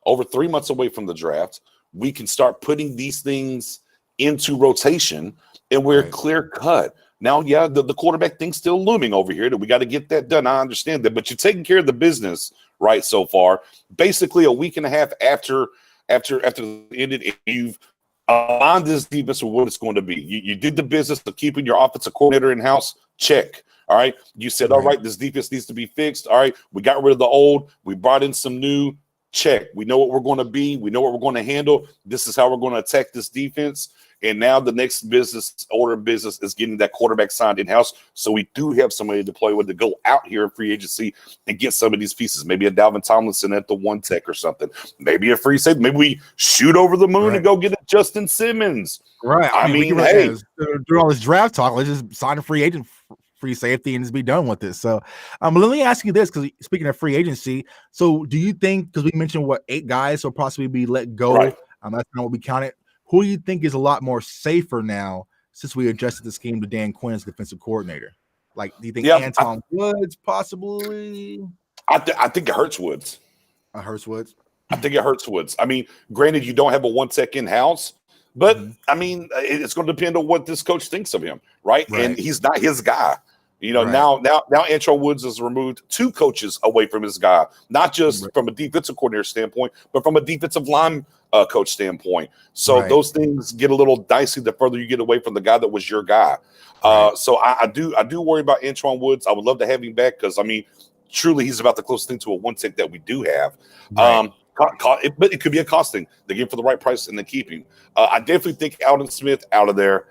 Over 3 months away from the draft. We can start putting these things into rotation, and we're clear cut. Now, yeah, the quarterback thing's still looming over here that we got to get that done. I understand that, but you're taking care of the business right so far. Basically, a week and a half after the ended, you've aligned this defense with what it's going to be. You did the business of keeping your offensive coordinator in house. Check. All right. You said, all right, this defense needs to be fixed. All right. We got rid of the old. We brought in some new. Check. We know what we're going to be. We know what we're going to handle. This is how we're going to attack this defense. And now the next order of business is getting that quarterback signed in-house. So we do have somebody to play with to go out here in free agency and get some of these pieces. Maybe a Dalvin Tomlinson at the one tech or something. Maybe a free safety. Maybe we shoot over the moon and go get a Justin Simmons. Right. I mean, hey, do all this draft talk. Let's just sign a free agent, free safety, and just be done with this. So let me ask you this, because speaking of free agency, so do you think, because we mentioned 8 guys will possibly be let go, that's not what we counted. Who do you think is a lot more safer now since we adjusted the scheme to Dan Quinn as defensive coordinator? Like, do you think Anton Woods possibly? I think it hurts Woods. Hurts Woods? I think it hurts Woods. I mean, granted, you don't have a one tech in-house, but, I mean, it's going to depend on what this coach thinks of him, right? And he's not his guy. Now Anton Woods has removed 2 coaches away from his guy, not just from a defensive coordinator standpoint, but from a defensive line coach standpoint. So those things get a little dicey the further you get away from the guy that was your guy. So I do worry about Antoine Woods. I would love to have him back because, I mean, truly he's about the closest thing to a one tech that we do have. But it could be a cost thing. They get him for the right price and they keep him. I definitely think Alden Smith out of there.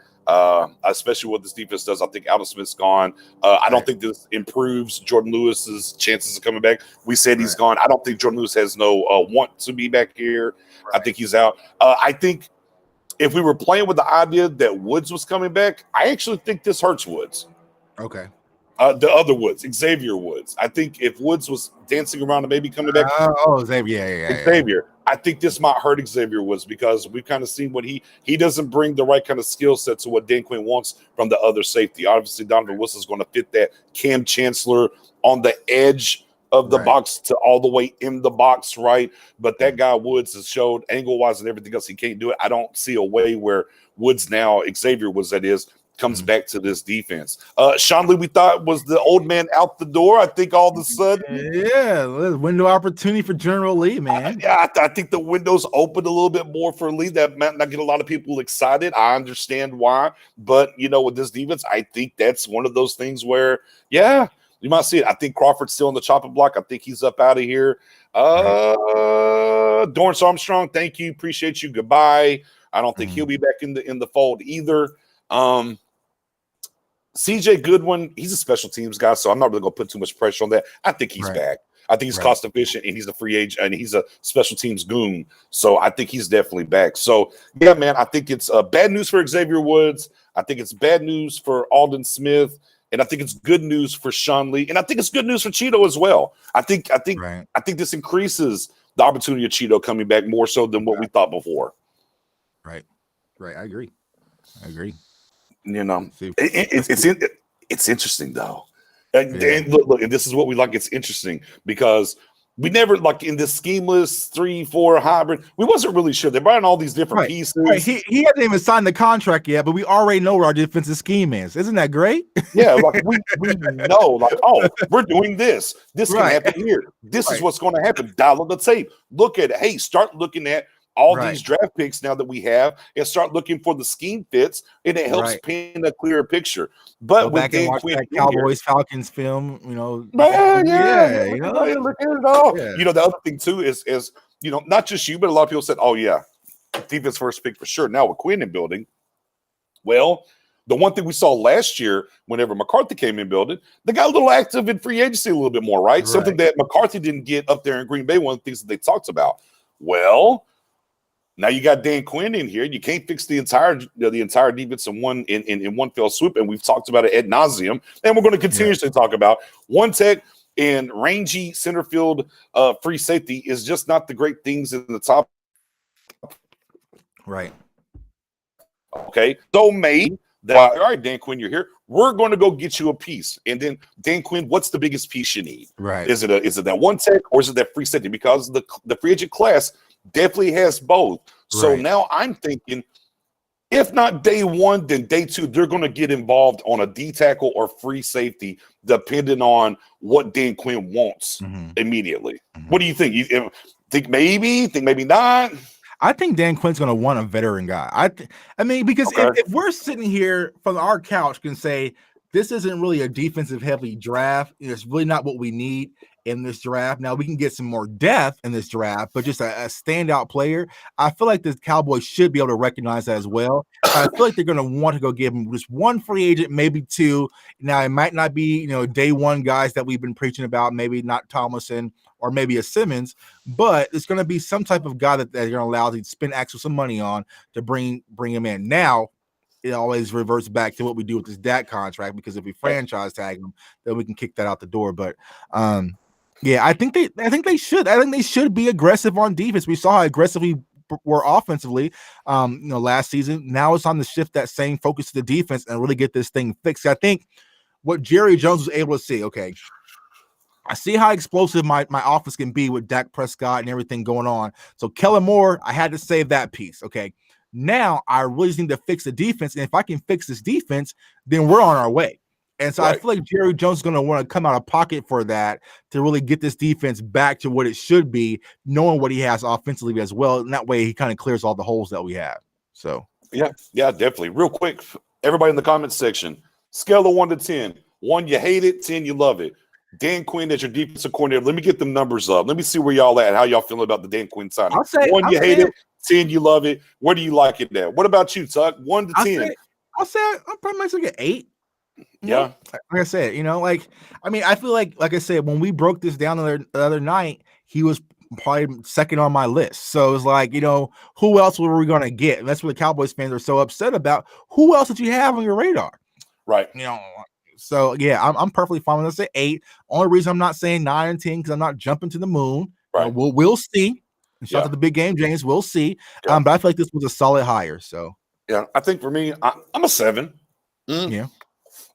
Especially what this defense does. I think Alden Smith's gone. I don't think this improves Jordan Lewis's chances of coming back. We said he's gone. I don't think Jordan Lewis has no want to be back here. I think he's out. I think if we were playing with the idea that Woods was coming back, I actually think this hurts Woods. Okay. The other Woods, Xavier Woods. I think if Woods was dancing around and maybe coming back. Xavier. Xavier. I think this might hurt Xavier Woods because we've kind of seen what he doesn't bring the right kind of skill set to what Dan Quinn wants from the other safety. Obviously, Donovan Wilson's going to fit that Cam Chancellor on the edge of the box to all the way in the box, right? But that guy Woods has showed angle-wise and everything else he can't do it. I don't see a way where Woods now, Xavier Woods that is, comes back to this defense. Sean Lee, we thought was the old man out the door. I think all of a sudden. Window opportunity for General Lee, man. I think the window's opened a little bit more for Lee. That might not get a lot of people excited. I understand why. But, with this defense, I think that's one of those things where, you might see it. I think Crawford's still on the chopping block. I think he's up out of here. Dorrance Armstrong, thank you. Appreciate you. Goodbye. I don't think he'll be back in the fold either. CJ Goodwin, he's a special teams guy, so I'm not really going to put too much pressure on that. I think he's back. I think he's cost efficient, and he's a free agent, and he's a special teams goon. So I think he's definitely back. So, yeah, man, I think it's bad news for Xavier Woods. I think it's bad news for Alden Smith, and I think it's good news for Sean Lee, and I think it's good news for Cheeto as well. I think this increases the opportunity of Cheeto coming back more so than what we thought before. Right. I agree. It's interesting though. And look, and this is what we like. It's interesting because we never, like, in this schemeless 3-4 hybrid, we wasn't really sure. They're buying all these different pieces. Right. He hasn't even signed the contract yet, but we already know where our defensive scheme is. Isn't that great? Yeah, like we know, like, oh, we're doing this. This can happen here. This is what's going to happen. Dial up the tape. Look at it. Hey, start looking at all these draft picks now that we have, and start looking for the scheme fits, and it helps paint a clearer picture. But go back and watch that Cowboys Falcons film, you know, look at it all. You know, the other thing too is you know, not just you, but a lot of people said, oh yeah, defense first pick for sure. Now with Quinn in building, well, the one thing we saw last year, whenever McCarthy came in building, they got a little active in free agency a little bit more, right? Something that McCarthy didn't get up there in Green Bay. One of the things that they talked about. Well, now you got Dan Quinn in here. You can't fix the entire defense in one fell swoop, and we've talked about it ad nauseum, and we're going to continuously talk about one tech and rangy center field free safety is just not the great things in the top. Right. Okay. So maybe that, all right, Dan Quinn, you're here. We're going to go get you a piece, and then Dan Quinn, what's the biggest piece you need? Right. Is it that one tech, or is it that free safety? Because the free agent class definitely has both. So now I'm thinking, if not day one, then day two, they're going to get involved on a D tackle or free safety, depending on what Dan Quinn wants immediately. What do you think? You think maybe not? I think Dan Quinn's going to want a veteran guy. I mean, because if we're sitting here from our couch can say this isn't really a defensive heavy draft, it's really not what we need in this draft. Now we can get some more depth in this draft, but just a standout player. I feel like the Cowboys should be able to recognize that as well. I feel like they're going to want to go give him just one free agent, maybe two. Now it might not be, day one guys that we've been preaching about, maybe not Tomlinson or maybe a Simmons, but it's going to be some type of guy that they're going to allow to spend actual some money on to bring him in. Now it always reverts back to what we do with this Dak contract, because if we franchise tag him, then we can kick that out the door. But yeah, I think they should be aggressive on defense. We saw how aggressive we were offensively, last season. Now it's time to shift that same focus to the defense and really get this thing fixed. I think what Jerry Jones was able to see, okay, I see how explosive my offense can be with Dak Prescott and everything going on. So Kellen Moore, I had to save that piece. Okay, now I really just need to fix the defense, and if I can fix this defense, then we're on our way. And so I feel like Jerry Jones is going to want to come out of pocket for that to really get this defense back to what it should be, knowing what he has offensively as well. And that way he kind of clears all the holes that we have. So, yeah, definitely. Real quick, everybody in the comments section, scale of 1 to 10. 1, you hate it. 10, you love it. Dan Quinn as your defensive coordinator. Let me get them numbers up. Let me see where y'all at, how y'all feeling about the Dan Quinn signing. 1, you hate it. 10, you love it. Where do you like it at? What about you, Tuck? 1 to 10. I'll say I'm probably like an 8. Yeah, like I said, I feel like I said, when we broke this down the other night, he was probably second on my list. So it's like, who else were we going to get? And that's what the Cowboys fans are so upset about. Who else did you have on your radar? Right. So yeah, I'm perfectly fine with this at 8. Only reason I'm not saying 9 and 10 because I'm not jumping to the moon. Right. We'll see. Shout out to the big game, James. We'll see. Yeah. But I feel like this was a solid hire. So yeah, I think for me, I'm a 7. Yeah.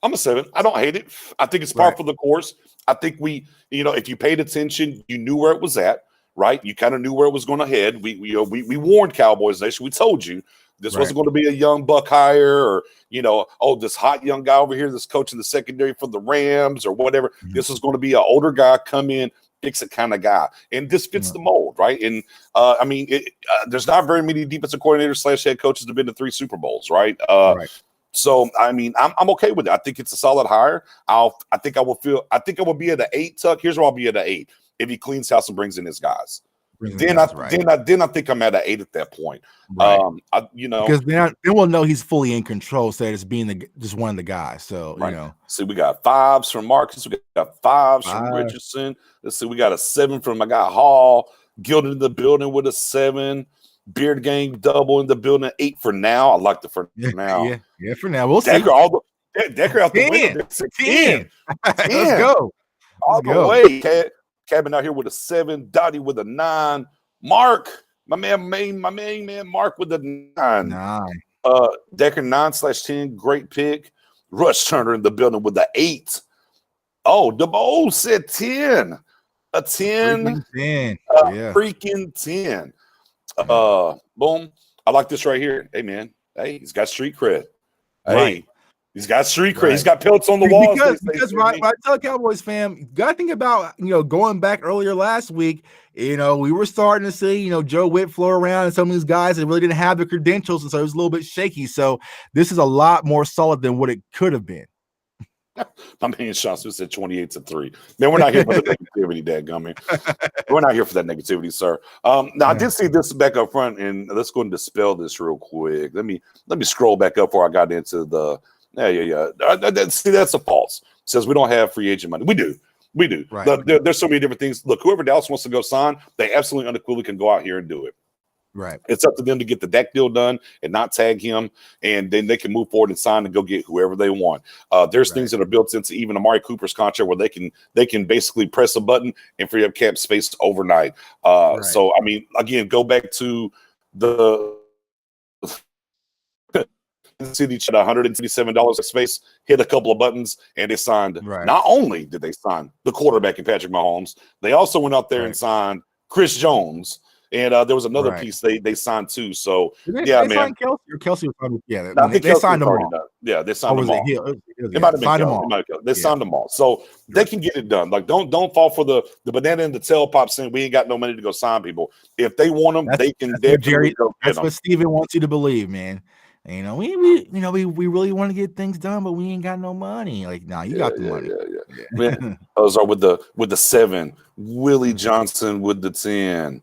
I'm a 7. I don't hate it. I think it's par for the course. I think we, if you paid attention, you knew where it was at, right? You kind of knew where it was going to head. We warned Cowboys Nation. We told you this wasn't going to be a young buck hire, or this hot young guy over here that's coaching the secondary for the Rams or whatever. Mm-hmm. This was going to be an older guy, come in, fix it kind of guy, and this fits the mold, right? And there's not very many defensive coordinators / head coaches that have been to 3 Super Bowls, right? So, I'm okay with it. I think it's a solid hire. I think I will be at an 8, Tuck. Here's where I'll be at an 8 if he cleans house and brings in his guys. Then I think I'm at an 8 at that point. Right. Because then we'll know he's fully in control, instead of being just one of the guys. So see, we got 5s from Marcus. We got 5s from Richardson. Let's see, we got a 7 from my guy Hall. Gilded in the building with a 7. Beard Gang double in the building. 8 for now. I like the for now. Yeah, for now. We'll see. Decker out the window. 10. Let's go. All the way. Cabin out here with a 7. Dottie with a 9. Mark, my main man, Mark with a 9. 9. Decker 9/10. Great pick. Rush Turner in the building with the 8. Oh, DeBose said 10. A 10. Freaking 10. Yeah. Freaking 10. Boom. I like this right here. Hey, man. Hey, he's got street cred. Right. Hey, he's got street cred. Right. He's got pelts on the walls. Because right, I tell Cowboys fan, you got to think about, going back earlier last week, we were starting to see, Joe Witt flow around and some of these guys that really didn't have the credentials. And so it was a little bit shaky. So this is a lot more solid than what it could have been. My man Sean Smith said 28-3. Man, we're not here for the negativity, dadgummit. We're not here for that negativity, sir. Now I did see this back up front, and let's go and dispel this real quick. Let me scroll back up before I got into the see, that's a false. It says we don't have free agent money. We do. Right. There's so many different things. Look, whoever Dallas wants to go sign, they absolutely unequivocally can go out here and do it. Right. It's up to them to get the Dak deal done and not tag him, and then they can move forward and sign and go get whoever they want. There's things that are built into even Amari Cooper's contract where they can basically press a button and free up cap space overnight. So I mean, again, go back to the city at $177 of space, hit a couple of buttons, and they signed. Right. Not only did they sign the quarterback in Patrick Mahomes, they also went out there and signed Chris Jones. And there was another piece they signed too. So they man, Kelsey was probably, they signed them all. Yeah, they signed them all. It might have been Kelsey. They signed them all, so they can get it done. Like don't fall for the banana in the tail pop saying we ain't got no money to go sign people. If they want them, they can. Jerry, that's what Steven wants you to believe, man. We really want to get things done, but we ain't got no money. Like, nah, you got the money. Man, those are with the 7. Willie Johnson with the 10.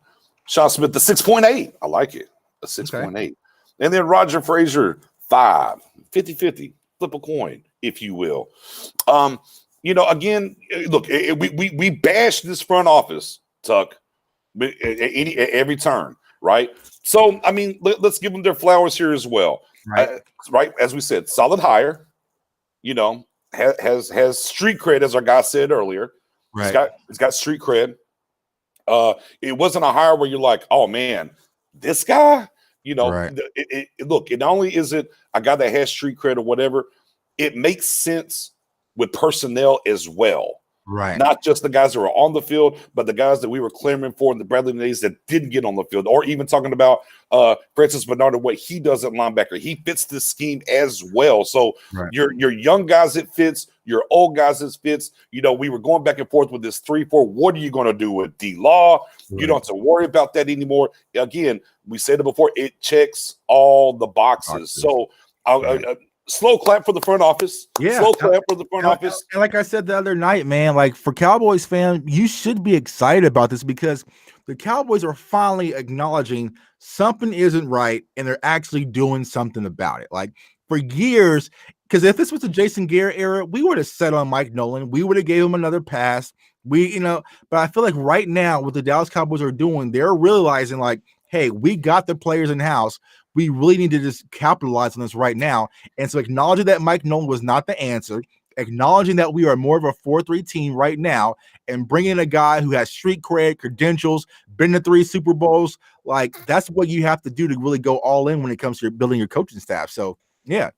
Sean Smith, the 6.8. I like it. A 6.8. Okay. And then Roger Frazier, 5. 50-50. Flip a coin, if you will. Again, look, we bash this front office, Tuck, every turn, right? So, I mean, let's give them their flowers here as well. Right? As we said, solid hire, has street cred, as our guy said earlier. Right. It's got street cred. It wasn't a hire where you're like, oh man, this guy, look, it not only is it a guy that has street cred or whatever, it makes sense with personnel as well. Right. Not just the guys that were on the field, but the guys that we were clamoring for in the Bradley days that didn't get on the field, or even talking about Francis Bernard and what he does at linebacker. He fits this scheme as well. So your young guys, it fits. Your old guys, it fits. We were going back and forth with this 3-4. What are you going to do with D-Law? You don't have to worry about that anymore. Again, we said it before. It checks all the boxes. So slow clap for the front office. Yeah. Slow clap for the front office. And like I said the other night, man, like for Cowboys fan, you should be excited about this because the Cowboys are finally acknowledging something isn't right and they're actually doing something about it. Like for years, because if this was the Jason Garrett era, we would have set on Mike Nolan. We would have gave him another pass. But I feel like right now what the Dallas Cowboys are doing, they're realizing like, hey, we got the players in house. We really need to just capitalize on this right now. And so acknowledging that Mike Nolan was not the answer, acknowledging that we are more of a 4-3 team right now, and bringing in a guy who has street cred, credentials, been to 3 Super Bowls, like that's what you have to do to really go all in when it comes to building your coaching staff. So, yeah.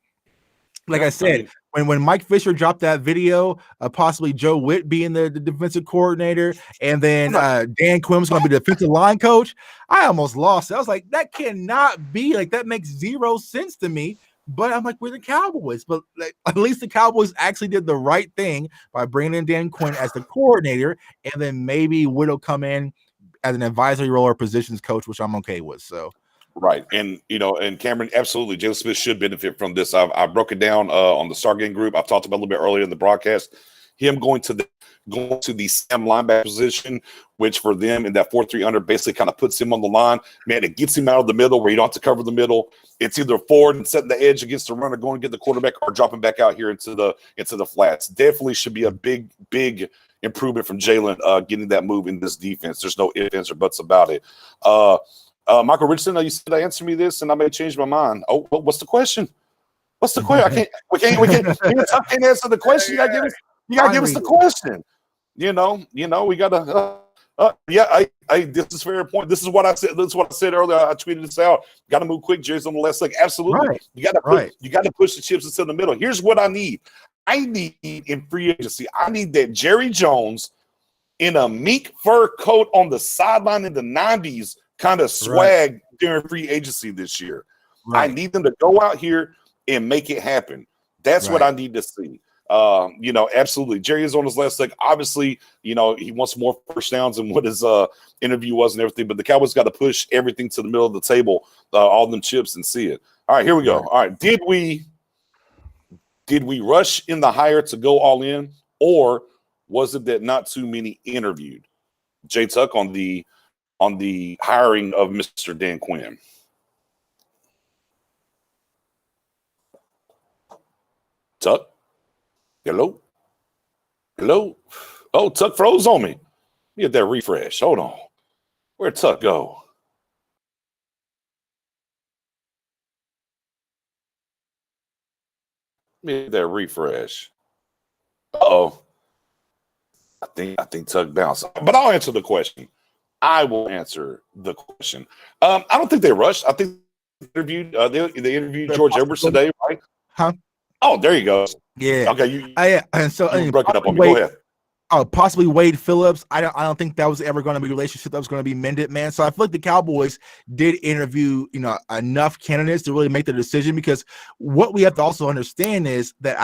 Like I said, when Mike Fisher dropped that video, possibly Joe Witt being the defensive coordinator, and then Dan Quinn's going to be the defensive line coach, I almost lost it. I was like, that cannot be. Like, that makes zero sense to me. But I'm like, we're the Cowboys. But like, at least the Cowboys actually did the right thing by bringing in Dan Quinn as the coordinator, and then maybe Witt will come in as an advisory role or positions coach, which I'm okay with. So. Right. And, and Cameron, absolutely, Jalen Smith should benefit from this. I broke it down on the Stargate group. I've talked about a little bit earlier in the broadcast. Him going to the Sam linebacker position, which for them in that 4-3 under basically kind of puts him on the line. Man, it gets him out of the middle where you don't have to cover the middle. It's either forward and setting the edge against the runner, going to get the quarterback, or dropping back out here into the flats. Definitely should be a big improvement from Jalen getting that move in this defense. There's no ifs, ands, or buts about it. Michael Richardson, you said answer me this, and I may change my mind. Oh, what's the question? What's the question? We can't answer the question. You gotta give us the question. We gotta. This is fair point. This is what I said. This is what I said earlier. I tweeted this out. Got to move quick, Jerry's on the last leg. Absolutely. You got to push the chips into the middle. Here's what I need. I need in free agency, I need that Jerry Jones in a meek fur coat on the sideline in the 90s kind of swag during free agency this year. I need them to go out here and make it happen. That's what I need to see. Absolutely. Jerry is on his last leg. Obviously, he wants more first downs than what his interview was and everything, but the Cowboys got to push everything to the middle of the table, all them chips, and see it. All right, here we go. All right. Did we rush in the hire to go all in, or was it that not too many interviewed? Jay Tuck on the hiring of Mr. Dan Quinn. Tuck? Hello? Oh, Tuck froze on me. Get that refresh. Hold on. Where'd Tuck go? Get that refresh. Uh-oh. I think Tuck bounced. But I'll answer the question. I will answer the question. I don't think they rushed. I think they interviewed George Edwards today, right? Huh? Oh, there you go. Yeah. Okay. And so you broke it up on me. Go ahead. Possibly Wade Phillips. I don't think that was ever going to be a relationship that was going to be mended, man. So I feel like the Cowboys did interview, enough candidates to really make the decision, because what we have to also understand is that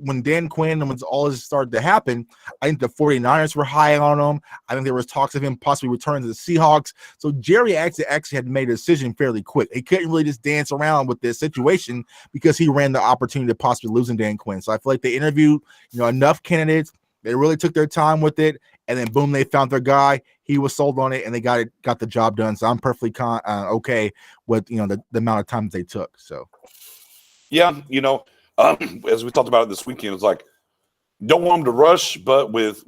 when Dan Quinn and when all this started to happen, I think the 49ers were high on him. I think there was talks of him possibly returning to the Seahawks. So Jerry actually had made a decision fairly quick. He couldn't really just dance around with this situation because he ran the opportunity to possibly losing Dan Quinn. So I feel like they interviewed, enough candidates. They really took their time with it, and then boom, they found their guy. He was sold on it, and they got the job done. So I'm perfectly okay with the amount of time they took. So, yeah, as we talked about it this weekend, it's like don't want them to rush, but with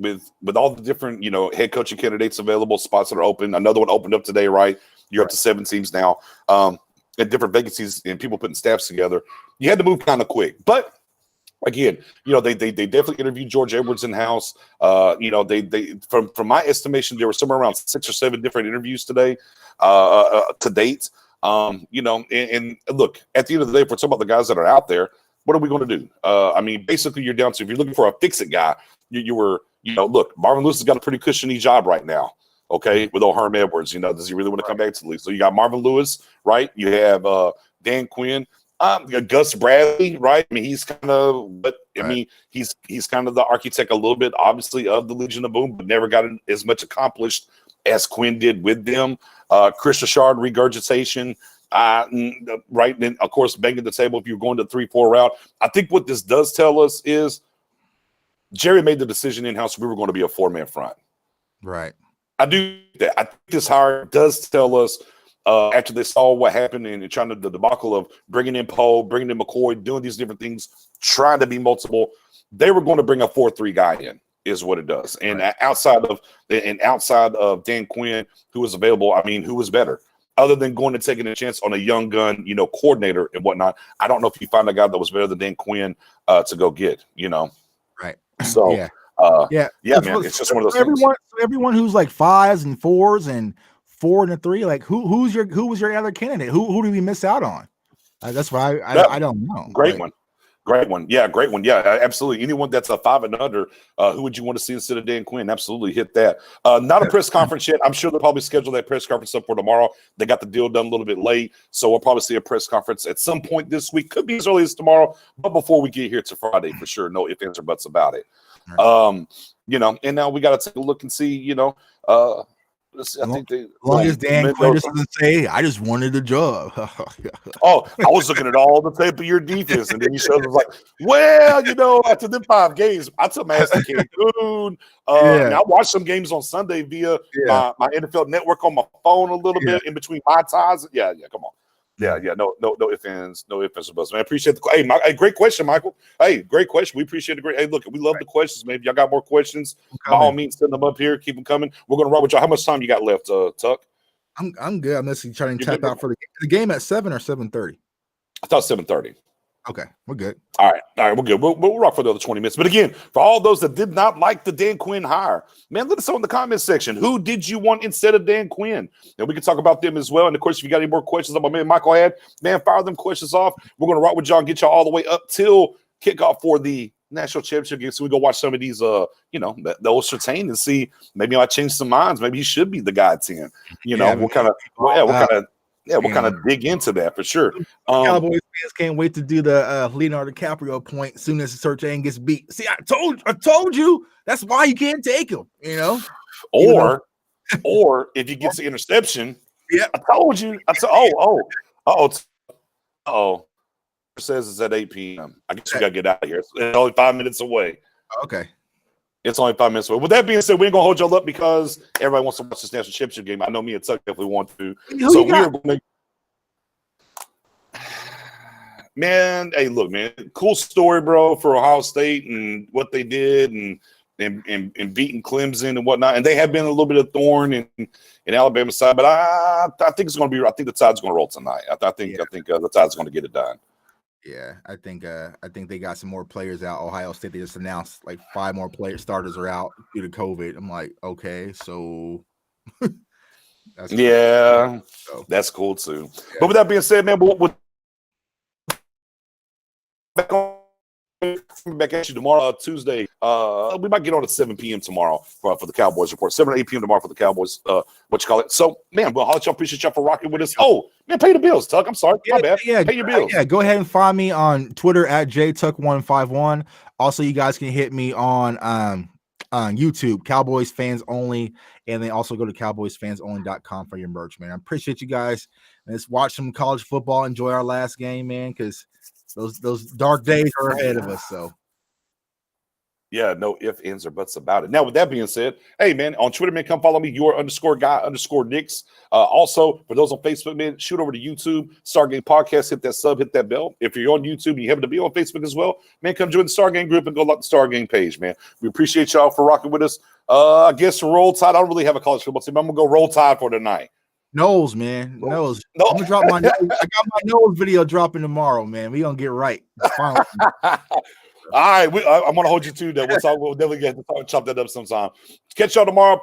all the different head coaching candidates available, spots that are open. Another one opened up today, right? You're up to 7 teams now, and different vacancies and people putting staffs together. You had to move kind of quick, but. Again, they definitely interviewed George Edwards in-house. They from my estimation, there were somewhere around 6 or 7 different interviews today to date. And look, at the end of the day, if we're talking about the guys that are out there, what are we going to do? Basically, you're down to, if you're looking for a fix-it guy, look, Marvin Lewis has got a pretty cushiony job right now. Okay, with old Herm Edwards, does he really want to come back to the league? So you got Marvin Lewis, right? You have Dan Quinn. Gus Bradley, right? He's kind of, he's kind of the architect a little bit, obviously, of the Legion of Boom, but never got as much accomplished as Quinn did with them. Chris Richard regurgitation, right? And of course, banging the table if you're going to 3-4 route. I think what this does tell us is Jerry made the decision in-house we were going to be a 4-man front. Right. I do that. I think this hire does tell us. After they saw what happened and trying to the debacle of bringing in Poe, bringing in McCoy, doing these different things, trying to be multiple, they were going to bring a 4-3 guy in, is what it does. And outside of Dan Quinn, who was available, who was better? Other than going and taking a chance on a young gun, coordinator and whatnot, I don't know if you find a guy that was better than Dan Quinn to go get, Right. So man. It's just one of those things. Everyone who's like 5s and 4s and 4 and 3, like who was your other candidate? Who did we miss out on? That's why I don't know. Great one. Yeah, great one. Yeah, absolutely. Anyone that's a 5 and under, who would you want to see instead of Dan Quinn? Absolutely hit that. Not a press conference yet. I'm sure they'll probably schedule that press conference up for tomorrow. They got the deal done a little bit late, so we'll probably see a press conference at some point this week. Could be as early as tomorrow, but before we get here to Friday for sure. No ifs, ands, or buts about it. And now we got to take a look and see. I think as long as Dan Quinn doesn't say, I just wanted a job. Oh, I was looking at all the tape of your defense, and then you showed us like, after them 5 games, I took my ass to Cancun. And I watched some games on Sunday via my NFL network on my phone a little bit in between my ties. Yeah, come on. Yeah. No ifs, ands, or buts. Man, I appreciate the hey, great question, Michael. Hey, great question. We appreciate the great. Hey, look, we love the questions, man. If y'all got more questions, by all means, send them up here. Keep them coming. We're gonna roll with y'all. How much time you got left, Tuck? I'm good. I'm just trying to tap out for the game at 7 or 7:30. I thought 7:30. Okay, we're good. All right, we're good. We'll rock for the other 20 minutes. But again, for all those that did not like the Dan Quinn hire, man, let us know in the comments section. Who did you want instead of Dan Quinn? And we can talk about them as well. And of course, if you got any more questions that my man Michael had, man, fire them questions off. We're going to rock with y'all and get y'all all the way up till kickoff for the national championship game, so we go watch some of these, the old Sertain and see maybe I change some minds. Maybe he should be the guy 10. We'll kind of dig into that for sure. Cowboys fans can't wait to do the Leonardo DiCaprio point as soon as Sertain gets beat. See, I told you that's why you can't take him. Or if he gets the interception, yeah, I told you. Says it's at 8 p.m. I guess we gotta get out of here. It's only 5 minutes away. Okay. It's only 5 minutes away. With that being said, we ain't gonna hold y'all up because everybody wants to watch this national championship game. I know me and Tuck definitely want to. So we are going to. Man, hey, look, man, cool story, bro, for Ohio State and what they did and beating Clemson and whatnot. And they have been a little bit of thorn in Alabama's side, but I think it's going to be. I think the tide's going to roll tonight. I think the tide's going to get it done. Yeah, I think they got some more players out. Ohio State, they just announced like 5 more starters are out due to COVID. I'm like, okay, so that's cool. That's cool too. Yeah. But with that being said, man, we'll back at you tomorrow, Tuesday. We might get on at 7 p.m. tomorrow for the Cowboys report. 7 or 8 p.m. tomorrow for the Cowboys. So, man, we'll y'all. Appreciate y'all for rocking with us. Oh, man, pay the bills, Tuck. I'm sorry. My bad. Yeah, pay your bills. Yeah, go ahead and find me on Twitter at jtuck151. Also, you guys can hit me on YouTube, Cowboys Fans Only, and then also go to cowboysfansonly.com for your merch, man. I appreciate you guys. Let's watch some college football. Enjoy our last game, man, because those dark days are ahead of us. So, yeah, no ifs, ands, or buts about it. Now, with that being said, hey, man, on Twitter, man, come follow me, your_guy_Knicks. Also, for those on Facebook, man, shoot over to YouTube, Stargame Podcast, hit that sub, hit that bell. If you're on YouTube and you happen to be on Facebook as well, man, come join the Stargame group and go like the Stargame page, man. We appreciate y'all for rocking with us. I guess Roll Tide. I don't really have a college football team. I'm going to go Roll Tide for tonight. Knowles, man. Knowles. No. I'm gonna drop my I got my Knowles video dropping tomorrow, man. We gonna get right. All right, I'm gonna hold you to that. We'll definitely get to chop that up sometime. Catch y'all tomorrow.